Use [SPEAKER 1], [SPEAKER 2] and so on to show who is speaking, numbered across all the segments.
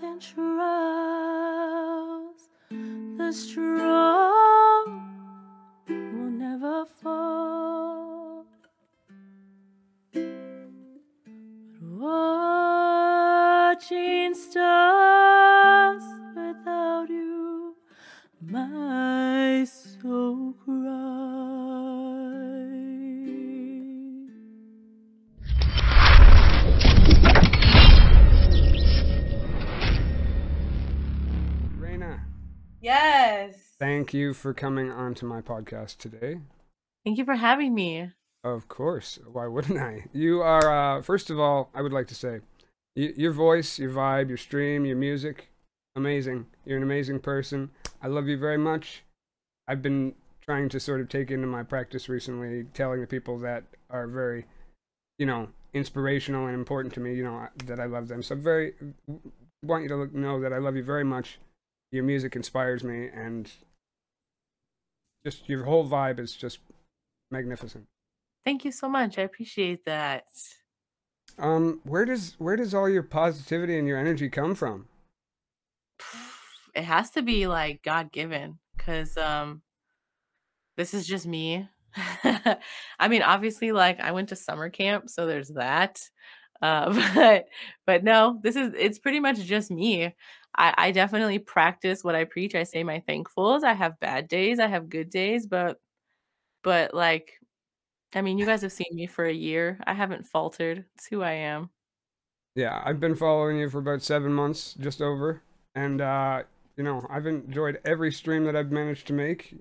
[SPEAKER 1] and trust the strong will never fall. Watching stars without you, my soul cries.
[SPEAKER 2] Reina,
[SPEAKER 1] Yes.
[SPEAKER 2] thank you for coming onto my podcast today.
[SPEAKER 1] Thank you for having me.
[SPEAKER 2] Of course. Why wouldn't I? You are, first of all, I would like to say, your voice, your vibe, your stream, your music, amazing. You're an amazing person. I love you very much. I've been trying to sort of take into my practice recently, telling the people that are very, inspirational and important to me, that I love them. So I want you to know that I love you very much. Your music inspires me, and just your whole vibe is just magnificent.
[SPEAKER 1] Thank you so much. I appreciate that.
[SPEAKER 2] Where does all your positivity and your energy come from?
[SPEAKER 1] It has to be like God given, because this is just me. I mean, obviously, like I went to summer camp, so there's that. But no, it's pretty much just me. I definitely practice what I preach. I say my thankfuls. I have bad days, I have good days, but like, I mean, you guys have seen me for a year. I haven't faltered. It's who I am.
[SPEAKER 2] Yeah, I've been following you for about 7 months, just over, and I've enjoyed every stream that I've managed to make.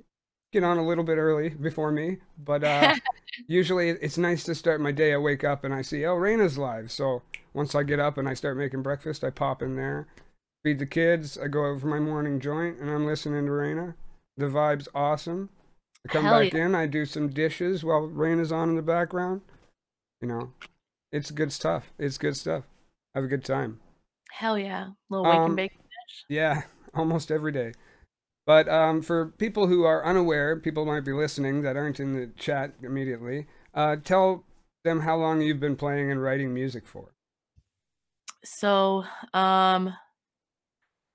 [SPEAKER 2] Get on a little bit early before me, but usually it's nice to start my day. I wake up and I see, oh, Reina's live. So once I get up and I start making breakfast, I pop in there, feed the kids, I go out for my morning joint, and I'm listening to Reina. The vibe's awesome. I come
[SPEAKER 1] Hell
[SPEAKER 2] back
[SPEAKER 1] yeah.
[SPEAKER 2] in, I do some dishes while Reina's on in the background. It's good stuff. It's good stuff. Have a good time.
[SPEAKER 1] Hell yeah. Little wake and bake.
[SPEAKER 2] Yeah, almost every day. But for people who are unaware, people might be listening that aren't in the chat immediately, tell them how long you've been playing and writing music for.
[SPEAKER 1] So,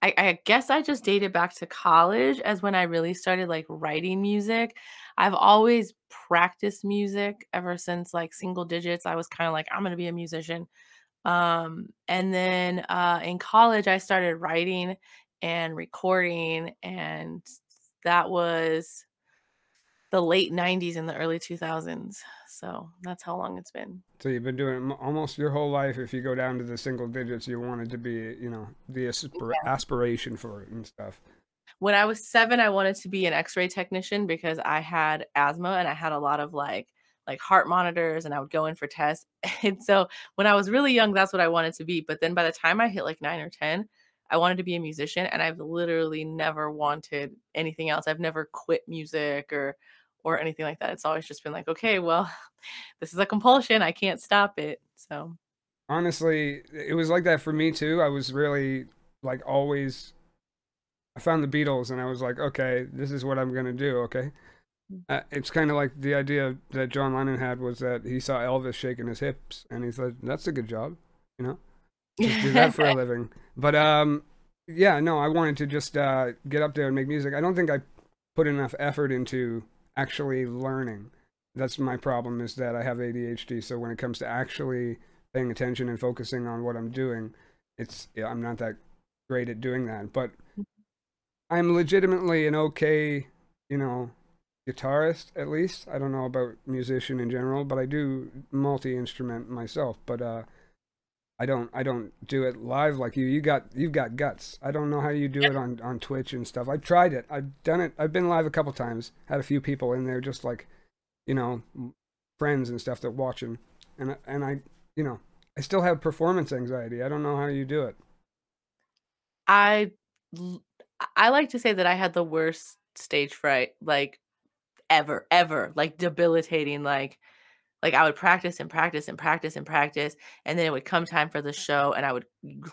[SPEAKER 1] I guess I just dated back to college as when I really started like writing music. I've always practiced music ever since like single digits. I was kind of like, I'm gonna be a musician. And then in college, I started writing and recording, and that was the late 90s and the early 2000s. So that's how long it's been.
[SPEAKER 2] So you've been doing it almost your whole life. If you go down to the single digits, you wanted to be, the
[SPEAKER 1] Yeah.
[SPEAKER 2] aspiration for it and stuff.
[SPEAKER 1] When I was 7, I wanted to be an X-ray technician because I had asthma and I had a lot of like heart monitors, and I would go in for tests. And so when I was really young, that's what I wanted to be. But then by the time I hit like 9 or 10, I wanted to be a musician, and I've literally never wanted anything else. I've never quit music or anything like that. It's always just been like, okay, well, this is a compulsion. I can't stop it. So
[SPEAKER 2] Honestly, it was like that for me too. I was really like always. I found the Beatles and I was like, okay, this is what I'm gonna do. Okay. It's kind of like the idea that John Lennon had was that he saw Elvis shaking his hips and he said, that's a good job, just do that for a living. But yeah, no, I wanted to just get up there and make music. I don't think I put enough effort into actually learning. That's my problem, is that I have ADHD. So when it comes to actually paying attention and focusing on what I'm doing, I'm not that great at doing that. But I'm legitimately an okay, guitarist, at least. I don't know about musician in general, but I do multi-instrument myself. But I don't do it live like you. You've got guts. I don't know how you do it on Twitch and stuff. I've tried it. I've done it. I've been live a couple times. Had a few people in there, just like, friends and stuff that watching. And I I still have performance anxiety. I don't know how you do it.
[SPEAKER 1] I I like to say that I had the worst stage fright, like, ever, like, debilitating, like, I would practice and practice and practice and practice, and then it would come time for the show, and I would,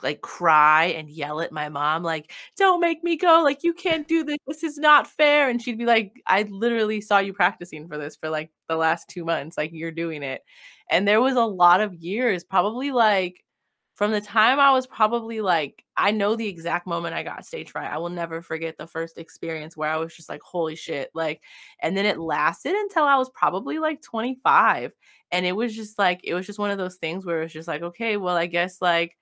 [SPEAKER 1] like, cry and yell at my mom, like, "Don't make me go, like, you can't do this, this is not fair," and she'd be like, "I literally saw you practicing for this for, like, the last 2 months, like, you're doing it." And there was a lot of years, probably, like From the time I was probably like, I know the exact moment I got stage fright. I will never forget the first experience where I was just like, holy shit. Like, and then it lasted until I was probably like 25. And it was just like, it was just one of those things where it was just like, okay, well, I guess like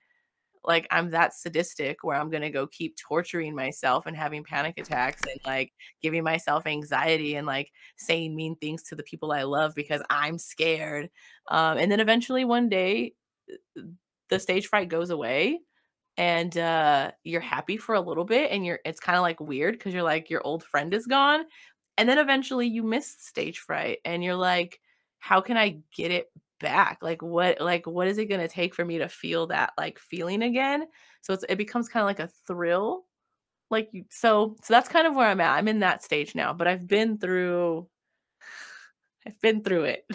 [SPEAKER 1] I'm that sadistic where I'm gonna go keep torturing myself and having panic attacks and like giving myself anxiety and like saying mean things to the people I love because I'm scared. And then eventually one day the stage fright goes away and you're happy for a little bit and it's kind of like weird because you're like your old friend is gone. And then eventually you miss stage fright and you're like, how can I get it back? Like what is it gonna take for me to feel that like feeling again? So it becomes kind of like a thrill. Like so that's kind of where I'm at. I'm in that stage now, but I've been through it.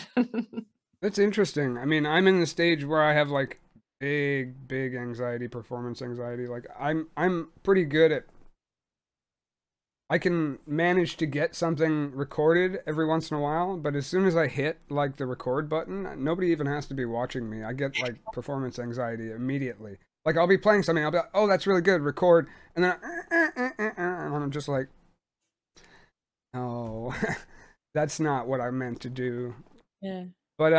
[SPEAKER 2] That's interesting. I mean, I'm in the stage where I have like big anxiety, performance anxiety. Like I'm pretty good at I can manage to get something recorded every once in a while, but as soon as I hit like the record button, nobody even has to be watching me. I get like performance anxiety immediately. Like I'll be playing something, I'll be like, "Oh, that's really good, record," and then and I'm just like, "Oh, that's not what I meant to do."
[SPEAKER 1] Yeah.
[SPEAKER 2] But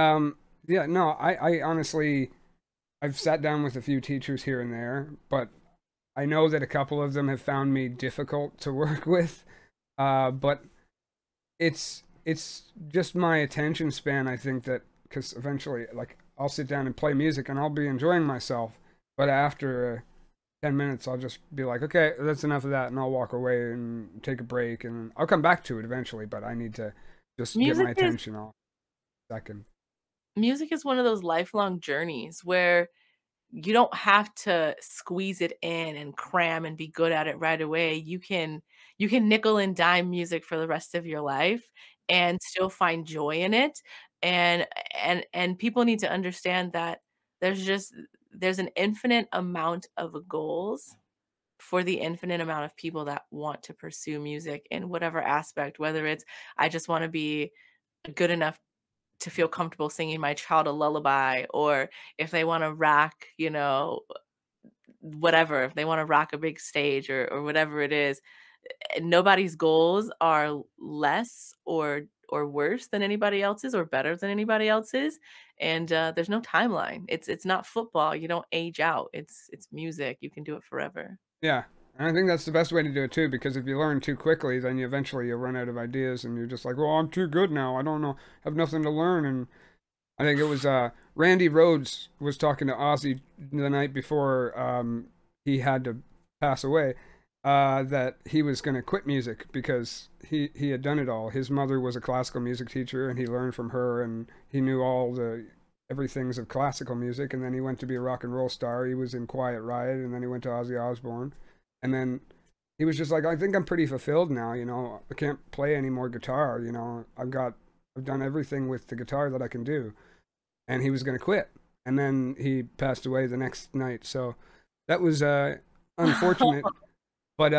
[SPEAKER 2] yeah, no, I honestly I've sat down with a few teachers here and there, but I know that a couple of them have found me difficult to work with. But it's just my attention span, I think, that because eventually like I'll sit down and play music and I'll be enjoying myself, but after 10 minutes I'll just be like, okay, that's enough of that, and I'll walk away and take a break, and I'll come back to it eventually, but I need to just get
[SPEAKER 1] Music
[SPEAKER 2] my
[SPEAKER 1] is
[SPEAKER 2] attention off a second.
[SPEAKER 1] music is one of those lifelong journeys where you don't have to squeeze it in and cram and be good at it right away. You can nickel and dime music for the rest of your life and still find joy in it. And and people need to understand that there's just there's an infinite amount of goals for the infinite amount of people that want to pursue music in whatever aspect, whether it's I just want to be good enough to feel comfortable singing my child a lullaby, or if they wanna rock, whatever, if they wanna rock a big stage or whatever it is, nobody's goals are less or worse than anybody else's or better than anybody else's, and, there's no timeline. It's not football, you don't age out. It's music, you can do it forever.
[SPEAKER 2] Yeah. And I think that's the best way to do it too, because if you learn too quickly, then you eventually you'll run out of ideas and you're just like, well, I'm too good now. I don't know, have nothing to learn. And I think it was Randy Rhoads was talking to Ozzy the night before he had to pass away, that he was going to quit music because he had done it all. His mother was a classical music teacher and he learned from her and he knew all the everything's of classical music, and then he went to be a rock and roll star. He was in Quiet Riot, and then he went to Ozzy Osbourne, and then he was just like, I think I'm pretty fulfilled now. I can't play any more guitar. I've done everything with the guitar that I can do, and he was going to quit, and then he passed away the next night. So that was unfortunate, but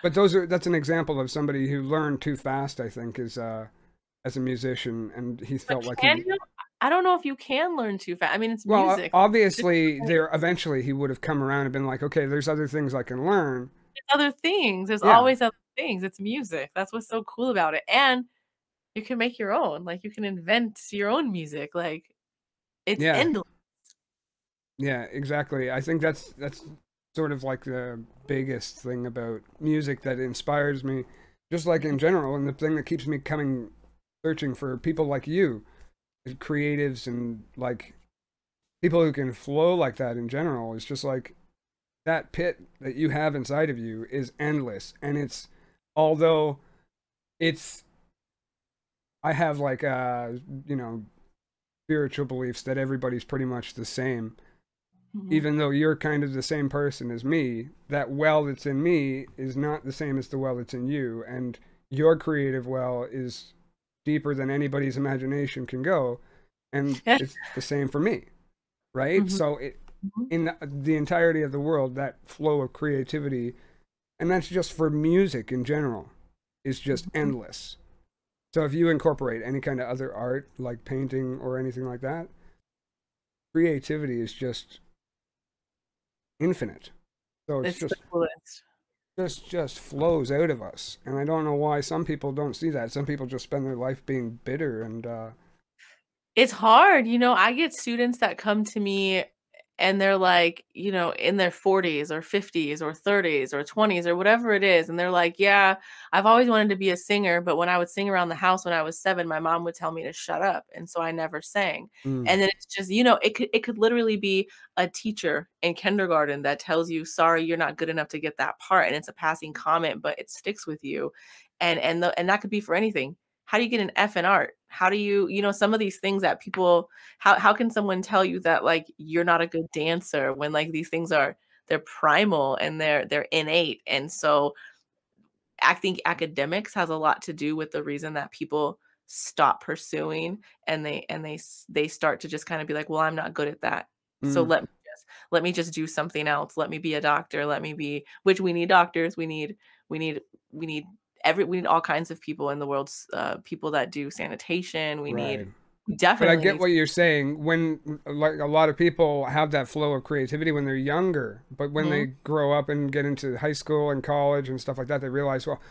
[SPEAKER 2] that's an example of somebody who learned too fast, I think, is as a musician, and he
[SPEAKER 1] But
[SPEAKER 2] felt like
[SPEAKER 1] can
[SPEAKER 2] he
[SPEAKER 1] you? I don't know if you can learn too fast. I mean, it's
[SPEAKER 2] well,
[SPEAKER 1] music.
[SPEAKER 2] obviously, there eventually he would have come around and been like, okay, there's other things I can learn.
[SPEAKER 1] Other things. There's
[SPEAKER 2] Yeah,
[SPEAKER 1] always other things. It's music. That's what's so cool about it, and you can make your own, like, you can invent your own music, like, it's
[SPEAKER 2] yeah,
[SPEAKER 1] endless.
[SPEAKER 2] yeah, exactly. I think that's sort of like the biggest thing about music that inspires me, just like in general, and the thing that keeps me coming, searching for people like you, creatives, and like people who can flow like that in general. It's just like that pit that you have inside of you is endless, and although it's I have like you know spiritual beliefs that everybody's pretty much the same,
[SPEAKER 1] Mhm.
[SPEAKER 2] even though you're kind of the same person as me. That well that's in me is not the same as the well that's in you, and your creative well is deeper than anybody's imagination can go, and it's the same for me, right?
[SPEAKER 1] Mhm,
[SPEAKER 2] So
[SPEAKER 1] mhm.
[SPEAKER 2] in the entirety of the world, that flow of creativity, and that's just for music in general, is just
[SPEAKER 1] Mhm.
[SPEAKER 2] endless. So if you incorporate any kind of other art, like painting or anything like that, creativity is just infinite. So it's
[SPEAKER 1] It's the
[SPEAKER 2] just
[SPEAKER 1] coolest.
[SPEAKER 2] just flows out of us. And I don't know why some people don't see that. Some people just spend their life being bitter and
[SPEAKER 1] It's hard, I get students that come to me and they're like, in their 40s or 50s or 30s or 20s or whatever it is. And they're like, yeah, I've always wanted to be a singer, but when I would sing around the house when I was 7, my mom would tell me to shut up. And so I never sang.
[SPEAKER 2] mm,
[SPEAKER 1] And then it's just, it could literally be a teacher in kindergarten that tells you, sorry, you're not good enough to get that part. And it's a passing comment, but it sticks with you. And that could be for anything. How do you get an F in art? How do some of these things that people how can someone tell you that, like, you're not a good dancer when, like, these things they're primal and they're innate, and so I think academics has a lot to do with the reason that people stop pursuing and they start to just kinda be like, "Well, I'm not good at that. So
[SPEAKER 2] mm,
[SPEAKER 1] let me just do something else. Let me be a doctor. Let me be," which we need doctors. We need we need we need all kinds of people in the world, people that do sanitation.
[SPEAKER 2] right.
[SPEAKER 1] We
[SPEAKER 2] But I
[SPEAKER 1] definitely
[SPEAKER 2] get
[SPEAKER 1] need.
[SPEAKER 2] what you're saying when like a lot of people have that flow of creativity when they're younger, but when they
[SPEAKER 1] Mhm.
[SPEAKER 2] grow up and get into high school and college and stuff like that, they realize, well,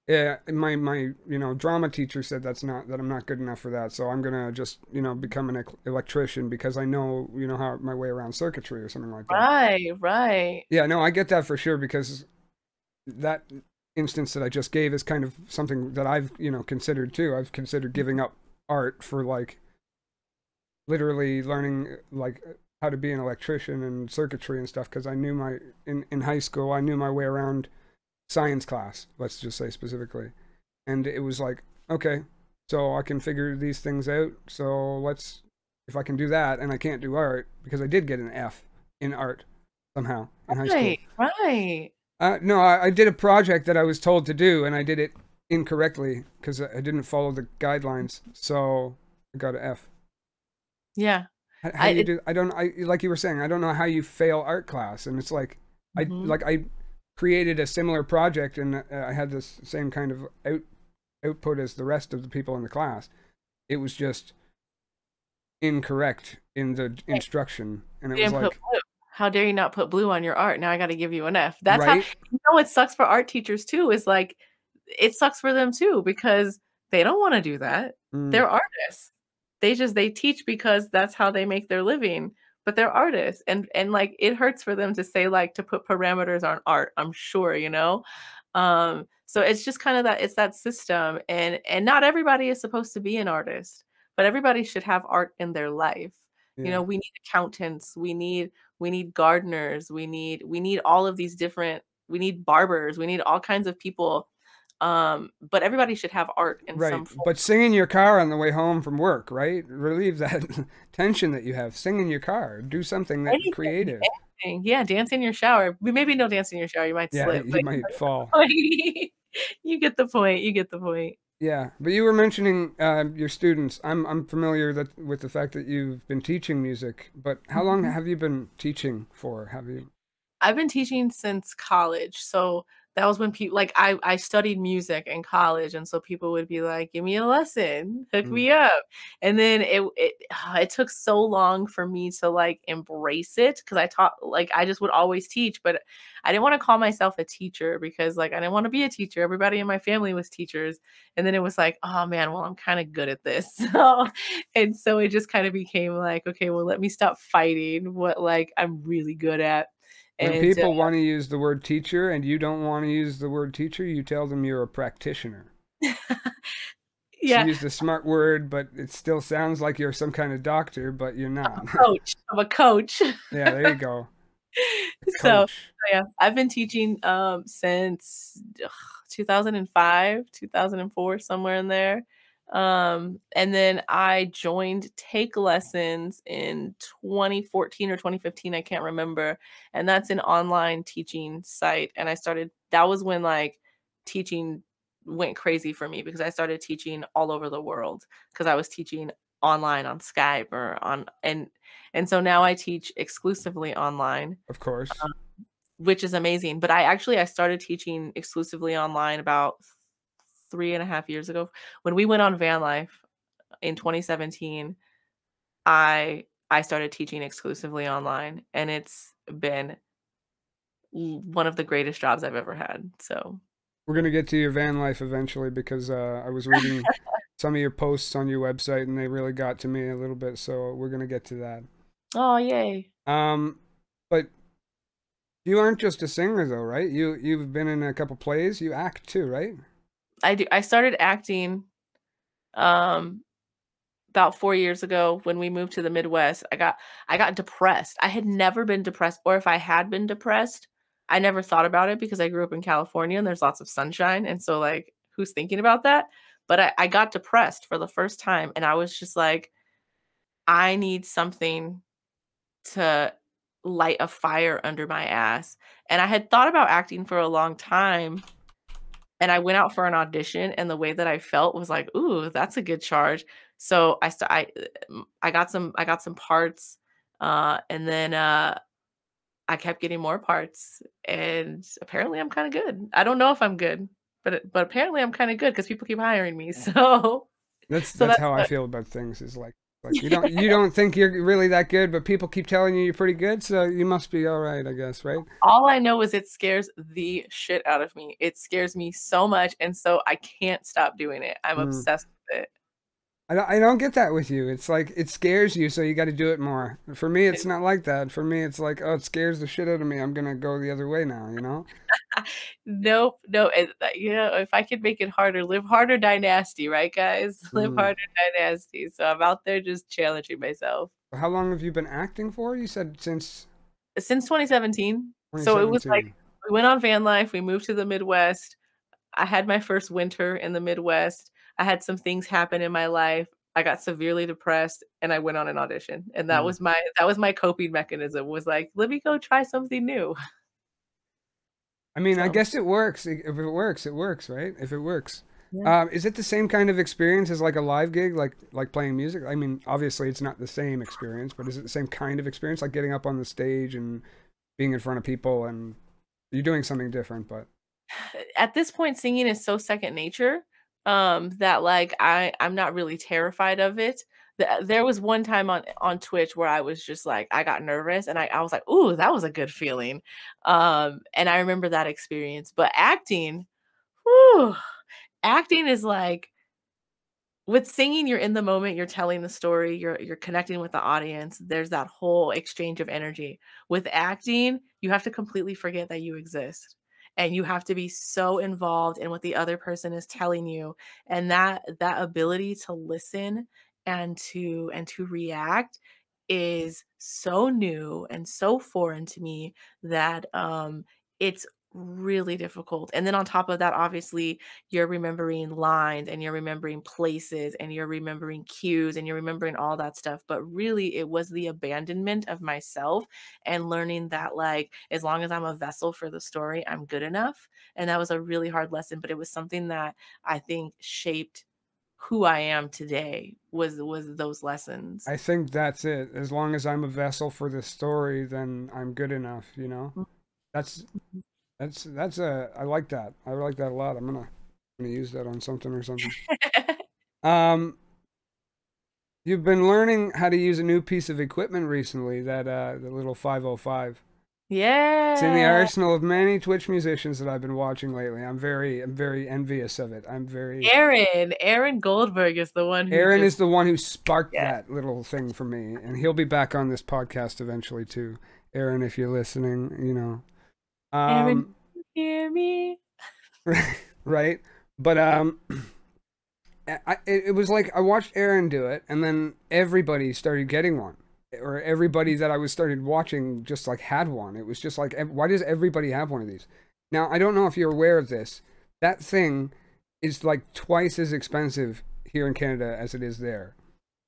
[SPEAKER 2] yeah, my drama teacher said that I'm not good enough for that, so I'm gonna just become an electrician because I know how my way around circuitry or something like that.
[SPEAKER 1] Right, right.
[SPEAKER 2] Yeah, no, I get that for sure because that instance that I just gave is kind of something that I've considered too. I've considered giving up art for like literally learning like how to be an electrician and circuitry and stuff because I knew my in high school I knew my way around science class, let's just say specifically. And it was like, okay, so I can figure these things out. So let's if I can do that and I can't do art because I did get an F in art somehow in high
[SPEAKER 1] Right,
[SPEAKER 2] school.
[SPEAKER 1] right.
[SPEAKER 2] No, I did a project that I was told to do and I did it incorrectly because I didn't follow the guidelines. So I got an F.
[SPEAKER 1] Yeah.
[SPEAKER 2] How
[SPEAKER 1] I
[SPEAKER 2] do you
[SPEAKER 1] it
[SPEAKER 2] do? I don't. I like you were saying. I don't know how you fail art class, and it's like
[SPEAKER 1] Mhm.
[SPEAKER 2] I created a similar project, and I had this same kind of output as the rest of the people in the class. It was just incorrect in the
[SPEAKER 1] Right.
[SPEAKER 2] instruction, and it
[SPEAKER 1] You
[SPEAKER 2] was
[SPEAKER 1] didn't put
[SPEAKER 2] like,
[SPEAKER 1] blue. How dare you not put blue on your art? Now I gotta give you an F. That's how
[SPEAKER 2] right,
[SPEAKER 1] what sucks for art teachers too, is, like, it sucks for them too because they don't wanna do that.
[SPEAKER 2] mm,
[SPEAKER 1] They're artists. They teach because that's how they make their living, but they're artists, and, like, it hurts for them to say, like, to put parameters on art, I'm sure, you know? So it's just kinda that system, and not everybody is supposed to be an artist, but everybody should have art in their life.
[SPEAKER 2] yeah,
[SPEAKER 1] We need accountants, we need gardeners, we need all of these different we need barbers, we need all kinds of people, but everybody should have art in
[SPEAKER 2] right.
[SPEAKER 1] some form.
[SPEAKER 2] But sing in your car on the way home from work, right? Relieve that tension that you have. Sing in your car. Do something that
[SPEAKER 1] Anything,
[SPEAKER 2] creative.
[SPEAKER 1] anything. Yeah, dance in your shower. Maybe no dance in your shower, you might
[SPEAKER 2] Yeah,
[SPEAKER 1] slip,
[SPEAKER 2] you
[SPEAKER 1] but
[SPEAKER 2] might fall.
[SPEAKER 1] you get the point, you get the point.
[SPEAKER 2] Yeah, but you were mentioning your students. I'm familiar with the fact that you've been teaching music, but how long
[SPEAKER 1] Mhm.
[SPEAKER 2] have you been teaching for? Have you?
[SPEAKER 1] I've been teaching since college, so that was when people like, I studied music in college, and so people would be like, "Give me a lesson, hook
[SPEAKER 2] Mm,
[SPEAKER 1] me up," and then it took so long for me to, like, embrace it because I just would always teach, but I didn't wanna call myself a teacher because, like, I didn't wanna be a teacher, everybody in my family was teachers, and then it was like, "Oh, man, well, I'm kinda good at this," so it just kinda became like, "Okay, well, let me stop fighting what, like, I'm really good at,"
[SPEAKER 2] when
[SPEAKER 1] and,
[SPEAKER 2] people want to use the word teacher and you don't want to use the word teacher, you tell them you're a practitioner. So
[SPEAKER 1] yeah,
[SPEAKER 2] use the smart word, but it still sounds like you're some kind of doctor, but you're not.
[SPEAKER 1] I'm a coach.
[SPEAKER 2] Yeah, there you go. A
[SPEAKER 1] So,
[SPEAKER 2] coach.
[SPEAKER 1] yeah, I've been teaching, since 2005, 2004, somewhere in there, and then I joined Take Lessons in 2014 or 2015, I can't remember, and that's an online teaching site, and I started that was when, like, teaching went crazy for me because I started teaching all over the world because I was teaching online on Skype or on and so now I teach exclusively online,
[SPEAKER 2] Of course.
[SPEAKER 1] um, which is amazing, but I started teaching exclusively online about 3.5 years ago. When we went on van life in 2017, I I started teaching exclusively online, and it's been one of the greatest jobs I've ever had. So,
[SPEAKER 2] We're gonna get to your van life eventually because I was reading some of your posts on your website and they really got to me a little bit. So we're gonna get to that.
[SPEAKER 1] oh yay!
[SPEAKER 2] Um, but you aren't just a singer though, right? You've been in a couple plays. You act too, right?
[SPEAKER 1] I do. I started acting um about 4 years ago when we moved to the Midwest. I got depressed. I had never been depressed, or if I had been depressed, I never thought about it because I grew up in California and there's lots of sunshine, and so, like, who's thinking about that? But I got depressed for the first time, and I was just like, "I need something to light a fire under my ass," and I had thought about acting for a long time, and I went out for an audition, and the way that I felt was like, "Ooh, that's a good charge." So I got some parts, and then, I kept getting more parts, and apparently I'm kinda good. I don't know if I'm good, but apparently I'm kinda good because people keep hiring me, so so
[SPEAKER 2] That's
[SPEAKER 1] that's
[SPEAKER 2] how I
[SPEAKER 1] what
[SPEAKER 2] feel about things. Is like you don't think you're really that good, but people keep telling you you're pretty good, so you must be all right, I guess, right?
[SPEAKER 1] all I know is it scares the shit out of me. It scares me so much, and so I can't stop doing it. I'm
[SPEAKER 2] Mm.
[SPEAKER 1] obsessed with it.
[SPEAKER 2] I don't get that with you. It's like it scares you, so you got to do it more. For me, it's not like that. For me, it's like, oh, it scares the shit out of me. I'm gonna go the other way now, you know?
[SPEAKER 1] Nope, no, and, you know, if I could make it harder, live harder, die nasty, right, guys? Live
[SPEAKER 2] Mm.
[SPEAKER 1] harder, die nasty, so I'm out there just challenging myself.
[SPEAKER 2] How long have you been acting for? You said since
[SPEAKER 1] Since 2017, so it was like
[SPEAKER 2] 2017.
[SPEAKER 1] we went on van life, we moved to the Midwest, I had my first winter in the Midwest, I had some things happen in my life, I got severely depressed, and I went on an audition, and
[SPEAKER 2] Mm.
[SPEAKER 1] that was my coping mechanism, was like, "Let me go try something new."
[SPEAKER 2] I mean, I
[SPEAKER 1] So,
[SPEAKER 2] guess it works. If it works, it works, right? If it works.
[SPEAKER 1] yeah.
[SPEAKER 2] Is it the same kind of experience as like a live gig, like playing music? I mean, obviously it's not the same experience, but is it the same kind of experience, like getting up on the stage and being in front of people and you're doing something different, but
[SPEAKER 1] At this point, singing is so second nature, that, like, I'm not really terrified of it. There was one time on Twitch where I was just like I got nervous and I was like, "Ooh, that was a good feeling." And I remember that experience, but acting, whew, acting is like with singing, you're in the moment, you're telling the story, you're connecting with the audience, there's that whole exchange of energy. With acting, you have to completely forget that you exist, and you have to be so involved in what the other person is telling you, and that ability to listen and to react is so new and so foreign to me that, it's really difficult, and then on top of that, obviously, you're remembering lines and you're remembering places and you're remembering cues and you're remembering all that stuff. But really, it was the abandonment of myself and learning that, like, as long as I'm a vessel for the story, I'm good enough. And that was a really hard lesson, but it was something that I think shaped who I am today was those lessons.
[SPEAKER 2] I think that's it. As long as I'm a vessel for the story, then I'm good enough, you know? That's that's a I like that. I like that a lot. I'm gonna use that on something or something. Um, you've been learning how to use a new piece of equipment recently, that the little 505. It's in the
[SPEAKER 1] Yeah.
[SPEAKER 2] arsenal of many Twitch musicians that I've been watching lately. I'm very envious of it. I'm very
[SPEAKER 1] Aaron Goldberg is the one who
[SPEAKER 2] Aaron
[SPEAKER 1] just
[SPEAKER 2] is the one who sparked
[SPEAKER 1] yeah.
[SPEAKER 2] that little thing for me, and he'll be back on this podcast eventually too. Aaron, if you're listening, you know.
[SPEAKER 1] Aaron,
[SPEAKER 2] Um,
[SPEAKER 1] you hear me?
[SPEAKER 2] right? But it was like I watched Aaron do it, and then everybody started getting one, or everybody that I was started watching just like had one. It was just like, why does everybody have one of these? Now I don't know if you're aware of this. That thing is like twice as expensive here in Canada as it is there.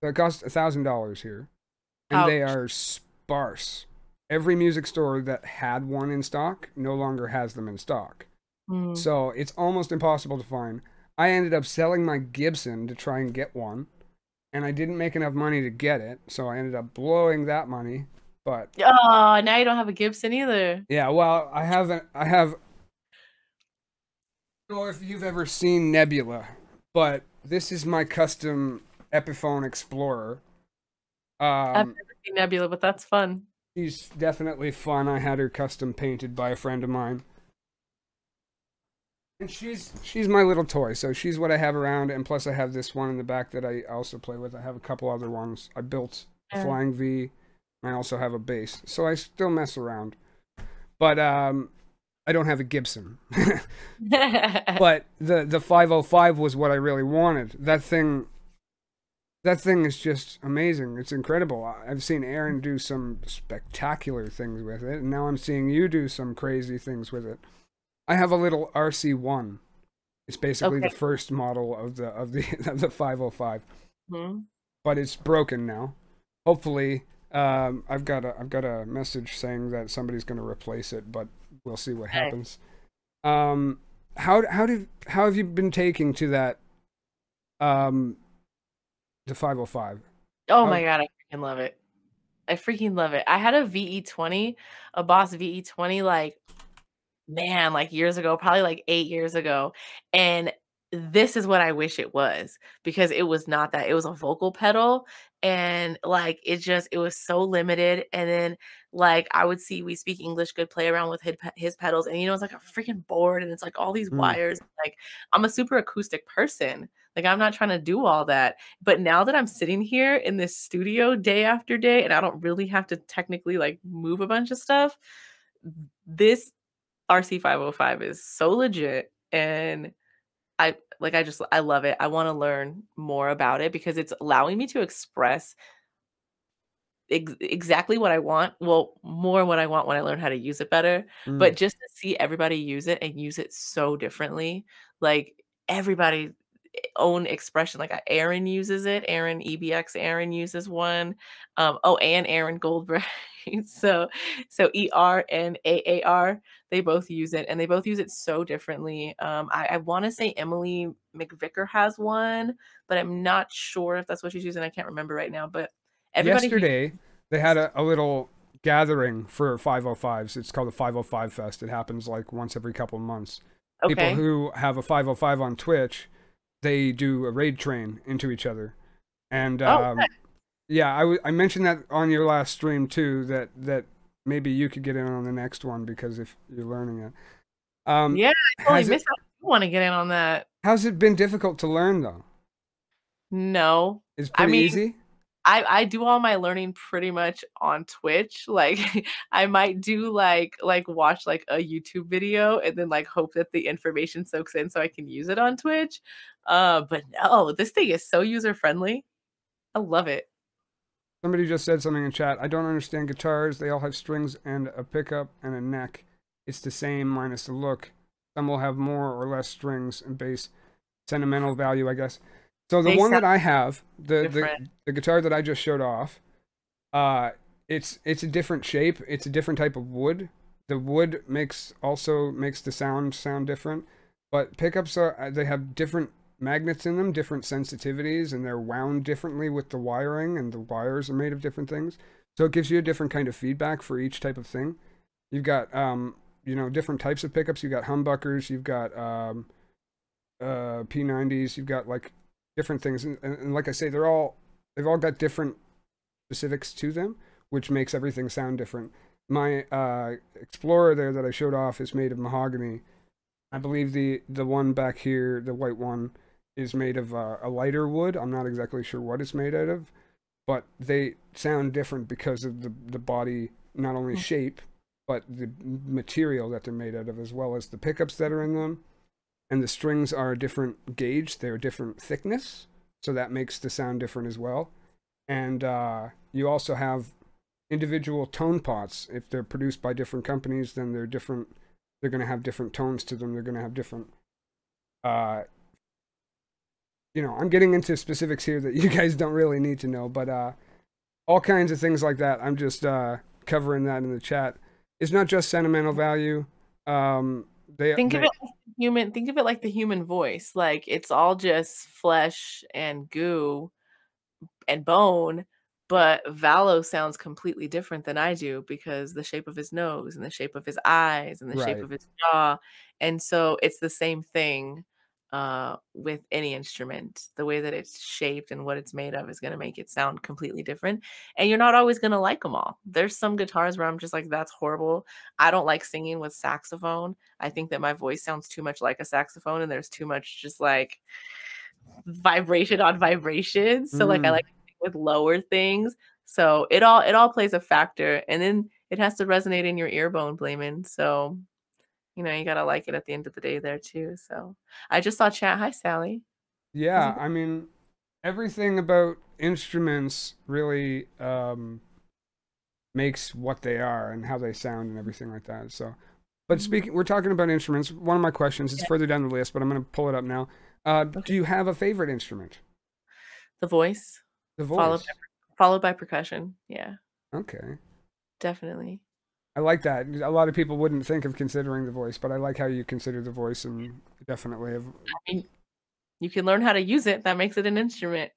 [SPEAKER 2] So it costs $1,000 here, and they
[SPEAKER 1] Ouch.
[SPEAKER 2] are sparse. Every music store that had one in stock no longer has them in stock.
[SPEAKER 1] Mm.
[SPEAKER 2] So it's almost impossible to find. I ended up selling my Gibson to try and get one, and I didn't make enough money to get it, so I ended up blowing that money. But
[SPEAKER 1] Oh, now you don't have a Gibson either.
[SPEAKER 2] yeah, well, I have. I don't know if you've ever seen Nebula, but this is my custom Epiphone Explorer.
[SPEAKER 1] I've
[SPEAKER 2] Um,
[SPEAKER 1] never Nebula, but that's fun.
[SPEAKER 2] She's definitely fun. I had her custom painted by a friend of mine. And she's my little toy, so she's what I have around, and plus I have this one in the back that I also play with. I have a couple other ones. I built a
[SPEAKER 1] Yeah.
[SPEAKER 2] flying V, and I also have a bass, so I still mess around. But I don't have a Gibson. But the 505 was what I really wanted. That thing is just amazing. It's incredible. I've seen Aaron do some spectacular things with it, and now I'm seeing you do some crazy things with it. I have a little RC1. It's basically the
[SPEAKER 1] Okay.
[SPEAKER 2] first model of the of the 505,
[SPEAKER 1] Mhm.
[SPEAKER 2] but it's broken now. Hopefully, I've got a message saying that somebody's going to replace it, but we'll see what
[SPEAKER 1] Okay.
[SPEAKER 2] happens. How have you been taking to that the 505?
[SPEAKER 1] Oh
[SPEAKER 2] How,
[SPEAKER 1] my god, I freaking love it. I freaking love it. I had a VE20, a Boss VE20, like, man, like, years ago, probably, like, 8 years ago, and this is what I wish it was, because it was not that. It was a vocal pedal, and, like, it was so limited, and then, like, I would see We Speak English Good play around with his pedals, and, it's like a freaking board, and it's, like, all these
[SPEAKER 2] mm,
[SPEAKER 1] wires, like, I'm a super acoustic person, like, I'm not trying to do all that, but now that I'm sitting here in this studio day after day, and I don't really have to technically, like, move a bunch of stuff, this RC505 is so legit, and I love it. I wanna learn more about it because it's allowing me to express exactly what I want, well, more what I want when I learn how to use it better,
[SPEAKER 2] mm.
[SPEAKER 1] but just to see everybody use it and use it so differently, like, everybody own expression, like, Aaron uses it, Aaron, EBX Aaron uses one, oh, and Aaron Goldberg, so ERNAAR, they both use it, and they both use it so differently, I wanna say Emily McVicker has one, but I'm not sure if that's what she's using, I can't remember right now, but everybody who
[SPEAKER 2] Yesterday, they had a little gathering for 505s. It's called the 505 Fest. It happens like once every couple of months. People
[SPEAKER 1] okay.
[SPEAKER 2] who have a 505 on Twitch, they do a raid train into each other. And
[SPEAKER 1] Oh, okay.
[SPEAKER 2] yeah, I mentioned that on your last stream too, that maybe you could get in on the next one because if you're learning it. Um,
[SPEAKER 1] Yeah, I totally
[SPEAKER 2] has it
[SPEAKER 1] missed out. I wanna get in on that.
[SPEAKER 2] how's it been difficult to learn though?
[SPEAKER 1] No.
[SPEAKER 2] It's
[SPEAKER 1] I
[SPEAKER 2] pretty
[SPEAKER 1] mean,
[SPEAKER 2] easy.
[SPEAKER 1] I do all my learning pretty much on Twitch, like, I might do, watch, like, a YouTube video and then, like, hope that the information soaks in so I can use it on Twitch, but no, this thing is so user-friendly. I love it.
[SPEAKER 2] Somebody just said something in chat. I don't understand guitars. They all have strings and a pickup and a neck. It's the same minus the look. Some will have more or less strings and bass. Sentimental value, I guess. So the
[SPEAKER 1] They
[SPEAKER 2] one
[SPEAKER 1] sound
[SPEAKER 2] that I have, the
[SPEAKER 1] different.
[SPEAKER 2] the, the guitar that I just showed off, uh, it's a different shape. It's a different type of wood. The wood makes the sound different. But pickups they have different magnets in them, different sensitivities, and they're wound differently with the wiring, and the wires are made of different things. So it gives you a different kind of feedback for each type of thing. You've got different types of pickups. You've got humbuckers. You've got P90s. You've got like different things, and like I say, they've all got different specifics to them, which makes everything sound different. My Explorer there that I showed off is made of mahogany. I believe the one back here, the white one, is made of a lighter wood. I'm not exactly sure what it's made out of, but they sound different because of the body, not only shape, but the material that they're made out of, as well as the pickups that are in them. And the strings are a different gauge, they're a different thickness, so that makes the sound different as well. And you also have individual tone pots. If they're produced by different companies, then they're different. They're going to have different tones to them. They're going to have different. Uh, I'm getting into specifics here that you guys don't really need to know, but all kinds of things like that. I'm just covering that in the chat. It's not just sentimental value. They
[SPEAKER 1] Think of
[SPEAKER 2] they
[SPEAKER 1] it like think of it like the human voice, like, it's all just flesh and goo and bone, but Valo sounds completely different than I do because the shape of his nose and the shape of his eyes and the shape
[SPEAKER 2] right.
[SPEAKER 1] of his jaw, and so it's the same thing. with any instrument. The way that it's shaped and what it's made of is going to make it sound completely different. And you're not always going to like them all. There's some guitars where I'm just like, that's horrible. I don't like singing with saxophone. I think that my voice sounds too much like a saxophone and there's too much just like vibration on vibration. So like I
[SPEAKER 2] Mm.
[SPEAKER 1] like to sing with lower things. So it all plays a factor. And then it has to resonate in your ear bone, Blaming. So you gotta like it at the end of the day there too. So I just saw chat. Hi, Sally. How's
[SPEAKER 2] Yeah,
[SPEAKER 1] it going?
[SPEAKER 2] I mean, everything about instruments really makes what they are and how they sound and everything like that. So, but
[SPEAKER 1] Mhm.
[SPEAKER 2] speaking, we're talking about instruments. One of my questions is
[SPEAKER 1] Yeah.
[SPEAKER 2] further down the list, but I'm going to pull it up now.
[SPEAKER 1] Okay.
[SPEAKER 2] Do you have a favorite instrument?
[SPEAKER 1] The voice,
[SPEAKER 2] The
[SPEAKER 1] followed by
[SPEAKER 2] voice.
[SPEAKER 1] followed by percussion. Yeah,
[SPEAKER 2] Okay.
[SPEAKER 1] definitely.
[SPEAKER 2] I like that. A lot of people wouldn't think of considering the voice, but I like how you consider the voice and definitely have.
[SPEAKER 1] I mean, you can learn how to use it. That makes it an instrument.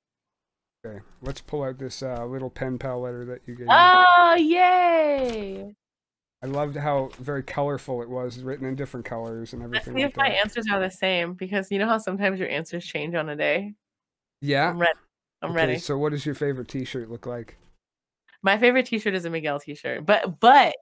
[SPEAKER 2] Okay, let's pull out this little pen pal letter that you gave me.
[SPEAKER 1] Oh, yay!
[SPEAKER 2] I loved how very colorful it was, written in different colors and
[SPEAKER 1] Let's
[SPEAKER 2] everything
[SPEAKER 1] see if
[SPEAKER 2] like
[SPEAKER 1] my
[SPEAKER 2] that.
[SPEAKER 1] answers are the same because you know how sometimes your answers change on a day.
[SPEAKER 2] Yeah.
[SPEAKER 1] I'm ready. I'm
[SPEAKER 2] Okay,
[SPEAKER 1] ready.
[SPEAKER 2] so what does your favorite T-shirt look like?
[SPEAKER 1] My favorite T-shirt is a Miguel T-shirt, but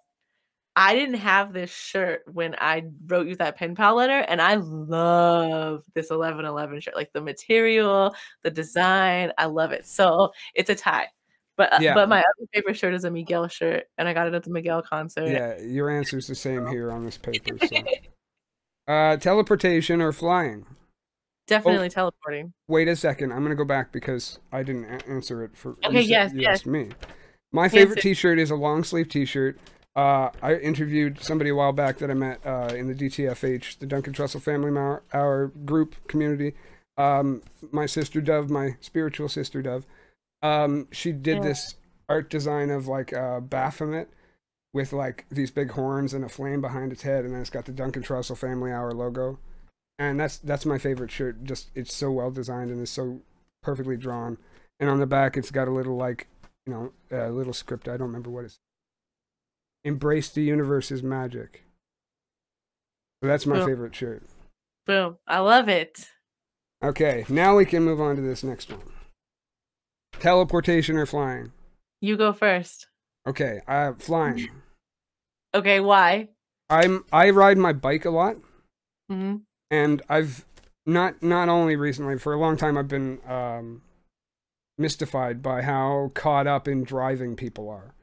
[SPEAKER 1] I didn't have this shirt when I wrote you that pen pal letter, and I love this 1111 shirt, like the material, the design, I love it. So it's a tie. But
[SPEAKER 2] Yeah,
[SPEAKER 1] but my other favorite shirt is a Miguel shirt, and I got it at the Miguel concert.
[SPEAKER 2] yeah, your answer's the same here on this paper. So, teleportation or flying? Oh,
[SPEAKER 1] Definitely teleporting.
[SPEAKER 2] wait a second. I'm gonna go back because I didn't answer it for
[SPEAKER 1] Okay, yes,
[SPEAKER 2] you
[SPEAKER 1] yes.
[SPEAKER 2] asked me. My favorite
[SPEAKER 1] Answer.
[SPEAKER 2] T-shirt is a long sleeve T-shirt. I interviewed somebody a while back that I met in the DTFH, the Duncan Trussell Family Hour group community. My sister Dove, my spiritual sister Dove, she did
[SPEAKER 1] Yeah.
[SPEAKER 2] this art design of like Baphomet with like these big horns and a flame behind its head, and then it's got the Duncan Trussell Family Hour logo. And that's my favorite shirt. Just it's so well designed and it's so perfectly drawn. And on the back, it's got a little like a little script. I don't remember what it's. Embrace the universe's magic. So that's my
[SPEAKER 1] Boom.
[SPEAKER 2] favorite shirt.
[SPEAKER 1] Boom. I love it.
[SPEAKER 2] Okay, now we can move on to this next one. Teleportation or flying?
[SPEAKER 1] You go first.
[SPEAKER 2] Okay, flying.
[SPEAKER 1] Okay, why?
[SPEAKER 2] I ride my bike a lot,
[SPEAKER 1] Mhm.
[SPEAKER 2] and I've not only recently, for a long time, I've been mystified by how caught up in driving people are,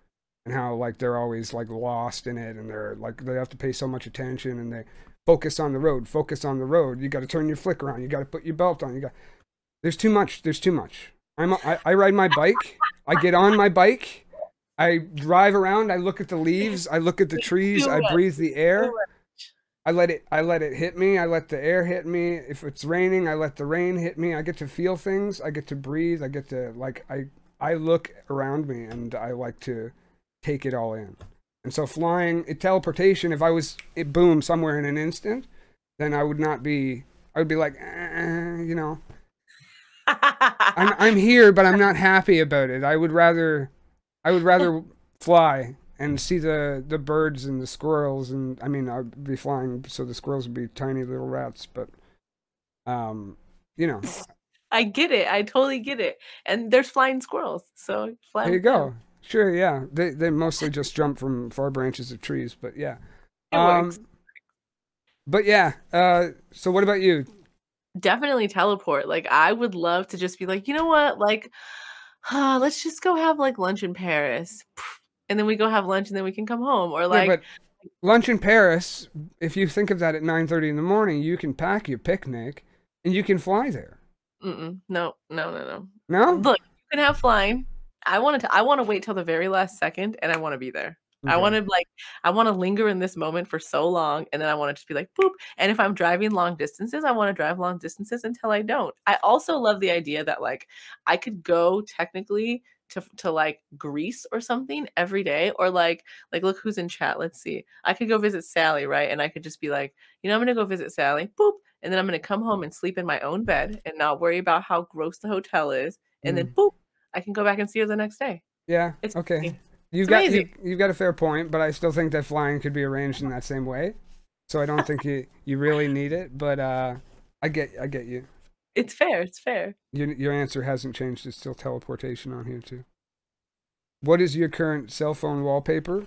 [SPEAKER 2] and how like they're always like lost in it, and they're like they have to pay so much attention, and they focus on the road, focus on the road. You got to turn your flick around, you got to put your belt on, there's too much, there's too much. I ride my bike, I get on my bike, I drive around, I look at the leaves, I look at the trees,
[SPEAKER 1] Too
[SPEAKER 2] I
[SPEAKER 1] much.
[SPEAKER 2] breathe the
[SPEAKER 1] Too
[SPEAKER 2] air.
[SPEAKER 1] much.
[SPEAKER 2] I let it hit me. I let the air hit me. If it's raining, I let the rain hit me. I get to feel things. I get to breathe. I get to like I look around me and I like to take it all in. And so flying, teleportation, if I was boom somewhere in an instant, then I would not be I would be like, I'm here but I'm not happy about it. I would rather fly and see the birds and the squirrels, and I mean I'd be flying so the squirrels would be tiny little rats, but um you know
[SPEAKER 1] I get it. I totally get it. And there's flying squirrels, so fly
[SPEAKER 2] there you
[SPEAKER 1] with them.
[SPEAKER 2] go. Sure, yeah, they mostly just jump from far branches of trees, but yeah.
[SPEAKER 1] It works.
[SPEAKER 2] um but yeah, so what about you?
[SPEAKER 1] Definitely teleport. Like, I would love to just be like, "You know what? Like, let's just go have, like, lunch in Paris." And then we go have lunch, and then we can come home. Or,
[SPEAKER 2] Yeah,
[SPEAKER 1] like
[SPEAKER 2] but lunch in Paris, if you think of that at 9:30 in the morning, you can pack your picnic and you can fly there.
[SPEAKER 1] mm-mm. No, no, no, no.
[SPEAKER 2] No?
[SPEAKER 1] Look, you can have flying. I wanna wait till the very last second, and I wanna be there.
[SPEAKER 2] Okay.
[SPEAKER 1] I wanna linger in this moment for so long, and then I wanna just be like, "Boop," and if I'm driving long distances, I wanna drive long distances until I don't. I also love the idea that, like, I could go technically to, like, Greece or something every day, or, look who's in chat, let's see. I could go visit Sally, right? And I could just be like, I'm gonna go visit Sally, boop, and then I'm gonna come home and sleep in my own bed and not worry about how gross the hotel is, and then
[SPEAKER 2] Mm.
[SPEAKER 1] boop, I can go back and see her the next day.
[SPEAKER 2] Yeah,
[SPEAKER 1] It's
[SPEAKER 2] okay.
[SPEAKER 1] amazing. It's amazing.
[SPEAKER 2] You've got a fair point, but I still think that flying could be arranged in that same way. So I don't think you really need it, but I get you.
[SPEAKER 1] It's fair, it's fair.
[SPEAKER 2] Your answer hasn't changed. It's still teleportation on here too. What is your current cell phone wallpaper?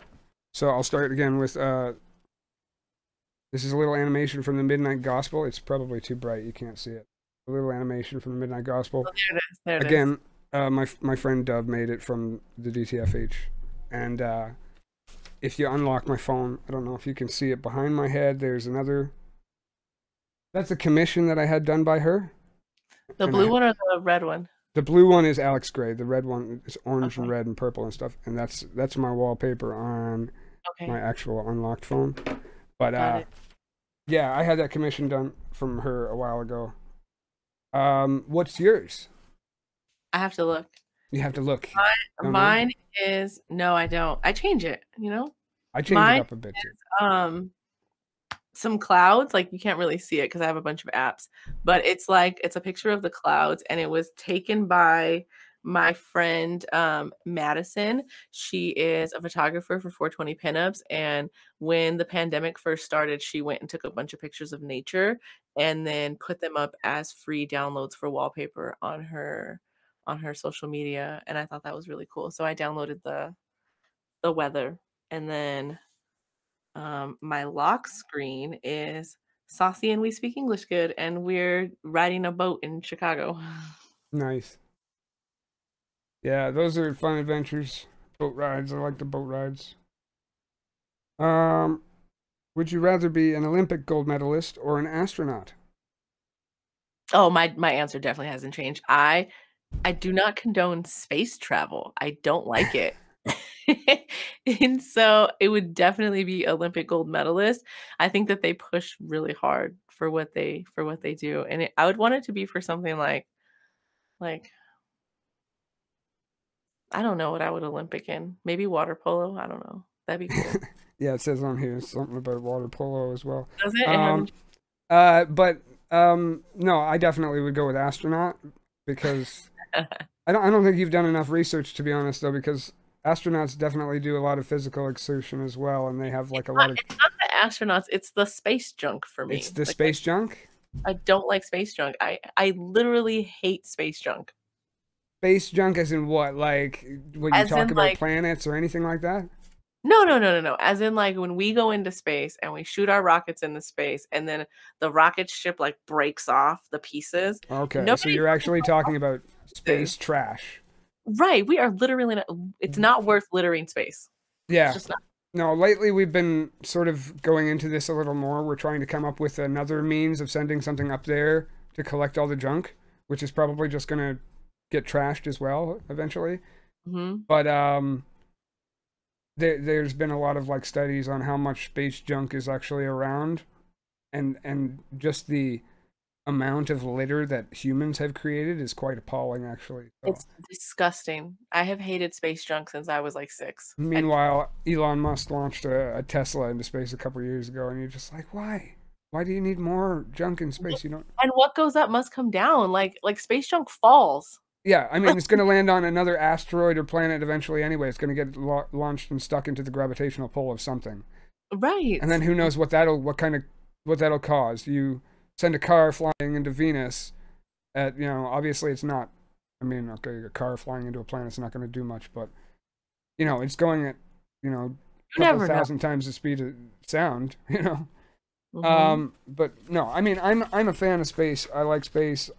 [SPEAKER 2] So I'll start again with this is a little animation from the Midnight Gospel. It's probably too bright, you can't see it. A little animation from the Midnight Gospel.
[SPEAKER 1] Oh, there it is, there it is.
[SPEAKER 2] Again, my friend Dub made it from the DTFH, and if you unlock my phone, I don't know if you can see it behind my head. There's another. That's a commission that I had done by her.
[SPEAKER 1] The blue one or the red one?
[SPEAKER 2] The blue one is Alex Gray. The red one is orange
[SPEAKER 1] Okay.
[SPEAKER 2] and red and purple and stuff. And that's my wallpaper on my actual unlocked phone. But yeah, I had that commission done from her a while ago. What's yours?
[SPEAKER 1] I have to look.
[SPEAKER 2] You have to look.
[SPEAKER 1] Mine is no, I don't. I change it, you know?
[SPEAKER 2] I change it up a bit too.
[SPEAKER 1] Some clouds, like you can't really see it because I have a bunch of apps, but it's like it's a picture of the clouds, and it was taken by my friend Madison. She is a photographer for 420 pinups, and when the pandemic first started, she went and took a bunch of pictures of nature and then put them up as free downloads for wallpaper on her social media, and I thought that was really cool. So I downloaded the weather, and then my lock screen is Saucy and We Speak English Good, and we're riding a boat in Chicago.
[SPEAKER 2] Nice. Yeah, those are fun adventures. Boat rides. I like the boat rides. Would you rather be an Olympic gold medalist or an astronaut?
[SPEAKER 1] Oh, my answer definitely hasn't changed. I do not condone space travel. I don't like it. And so it would definitely be Olympic gold medalist. I think that they push really hard for what they do, and I would want it to be for something like I don't know what I would Olympic in. Maybe water polo. I don't know. That'd be cool.
[SPEAKER 2] Yeah, it says on here something about water polo as well.
[SPEAKER 1] Does it? It hasn't.
[SPEAKER 2] No, I definitely would go with astronaut because I don't think you've done enough research, to be honest, though, because astronauts definitely do a lot of physical exertion as well, and they have like a lot of.
[SPEAKER 1] It's not the astronauts. It's the space junk for me.
[SPEAKER 2] It's the space junk.
[SPEAKER 1] I don't like space junk. I literally hate space junk.
[SPEAKER 2] Space junk, as in what? Like when you
[SPEAKER 1] As
[SPEAKER 2] talk
[SPEAKER 1] in,
[SPEAKER 2] about
[SPEAKER 1] like,
[SPEAKER 2] planets or anything like that?
[SPEAKER 1] no, no, no, no, no. As in, like, when we go into space and we shoot our rockets into space, and then the rocket ship like breaks off the pieces.
[SPEAKER 2] Okay, so you're actually talking about space trash.
[SPEAKER 1] Right. We are literally not, it's not worth littering space.
[SPEAKER 2] Yeah.
[SPEAKER 1] It's just not.
[SPEAKER 2] No, lately we've been sort of going into this a little more. We're trying to come up with another means of sending something up there to collect all the junk, which is probably just going to get trashed as well eventually.
[SPEAKER 1] Mm-hmm.
[SPEAKER 2] But there's been a lot of like studies on how much space junk is actually around, and just the amount of litter that humans have created is quite appalling, actually. So.
[SPEAKER 1] It's disgusting. I have hated space junk since I was like 6.
[SPEAKER 2] Meanwhile, Elon Musk launched a Tesla into space a couple years ago, and you're just like, why? Why do you need more junk in space? You know.
[SPEAKER 1] And what goes up must come down. Like space junk falls.
[SPEAKER 2] Yeah, I mean, it's going to land on another asteroid or planet eventually anyway. It's going to get launched and stuck into the gravitational pull of something.
[SPEAKER 1] Right.
[SPEAKER 2] And then who knows what that'll cause. You send a car flying into Venus at, obviously it's not, I mean, okay, a car flying into a planet's not going to do much, but, it's going at, a couple thousand times the speed of sound,
[SPEAKER 1] Mm-hmm.
[SPEAKER 2] But no, I mean, I'm a fan of space. I like space.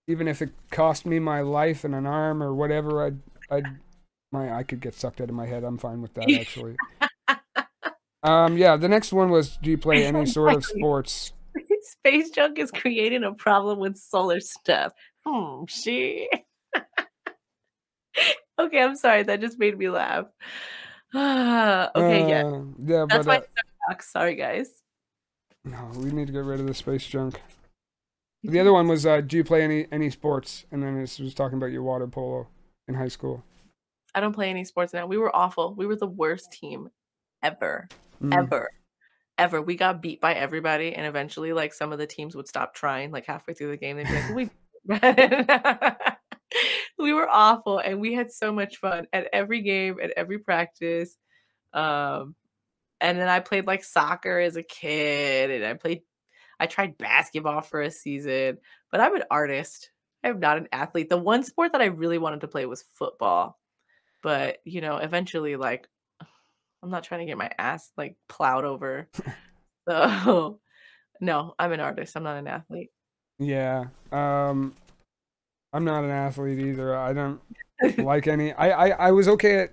[SPEAKER 2] Even if it cost me my life and an arm or whatever, I could get sucked out of my head. I'm fine with that, actually. Yeah, the next one was, do you play any sort of sports?
[SPEAKER 1] Space junk is creating a problem with solar stuff. She. Okay, I'm sorry. That just made me laugh. Okay, yeah.
[SPEAKER 2] Yeah,
[SPEAKER 1] That's my soapbox. Sorry, guys.
[SPEAKER 2] No, we need to get rid of the space junk. The other one was, do you play any sports? And then this was talking about your water polo in high school.
[SPEAKER 1] I don't play any sports now. We were awful. We were the worst team ever. Ever. We got beat by everybody, and eventually, like, some of the teams would stop trying, like, halfway through the game. They'd be like, we were awful, and we had so much fun at every game, at every practice. And then I played, like, soccer as a kid, and I tried basketball for a season, but I'm an artist. I'm not an athlete. The one sport that I really wanted to play was football, but, you know, eventually, like, I'm not trying to get my ass, like, plowed over. So, no, I'm an artist. I'm not an athlete.
[SPEAKER 2] Yeah. I'm not an athlete either. I don't like any. I was okay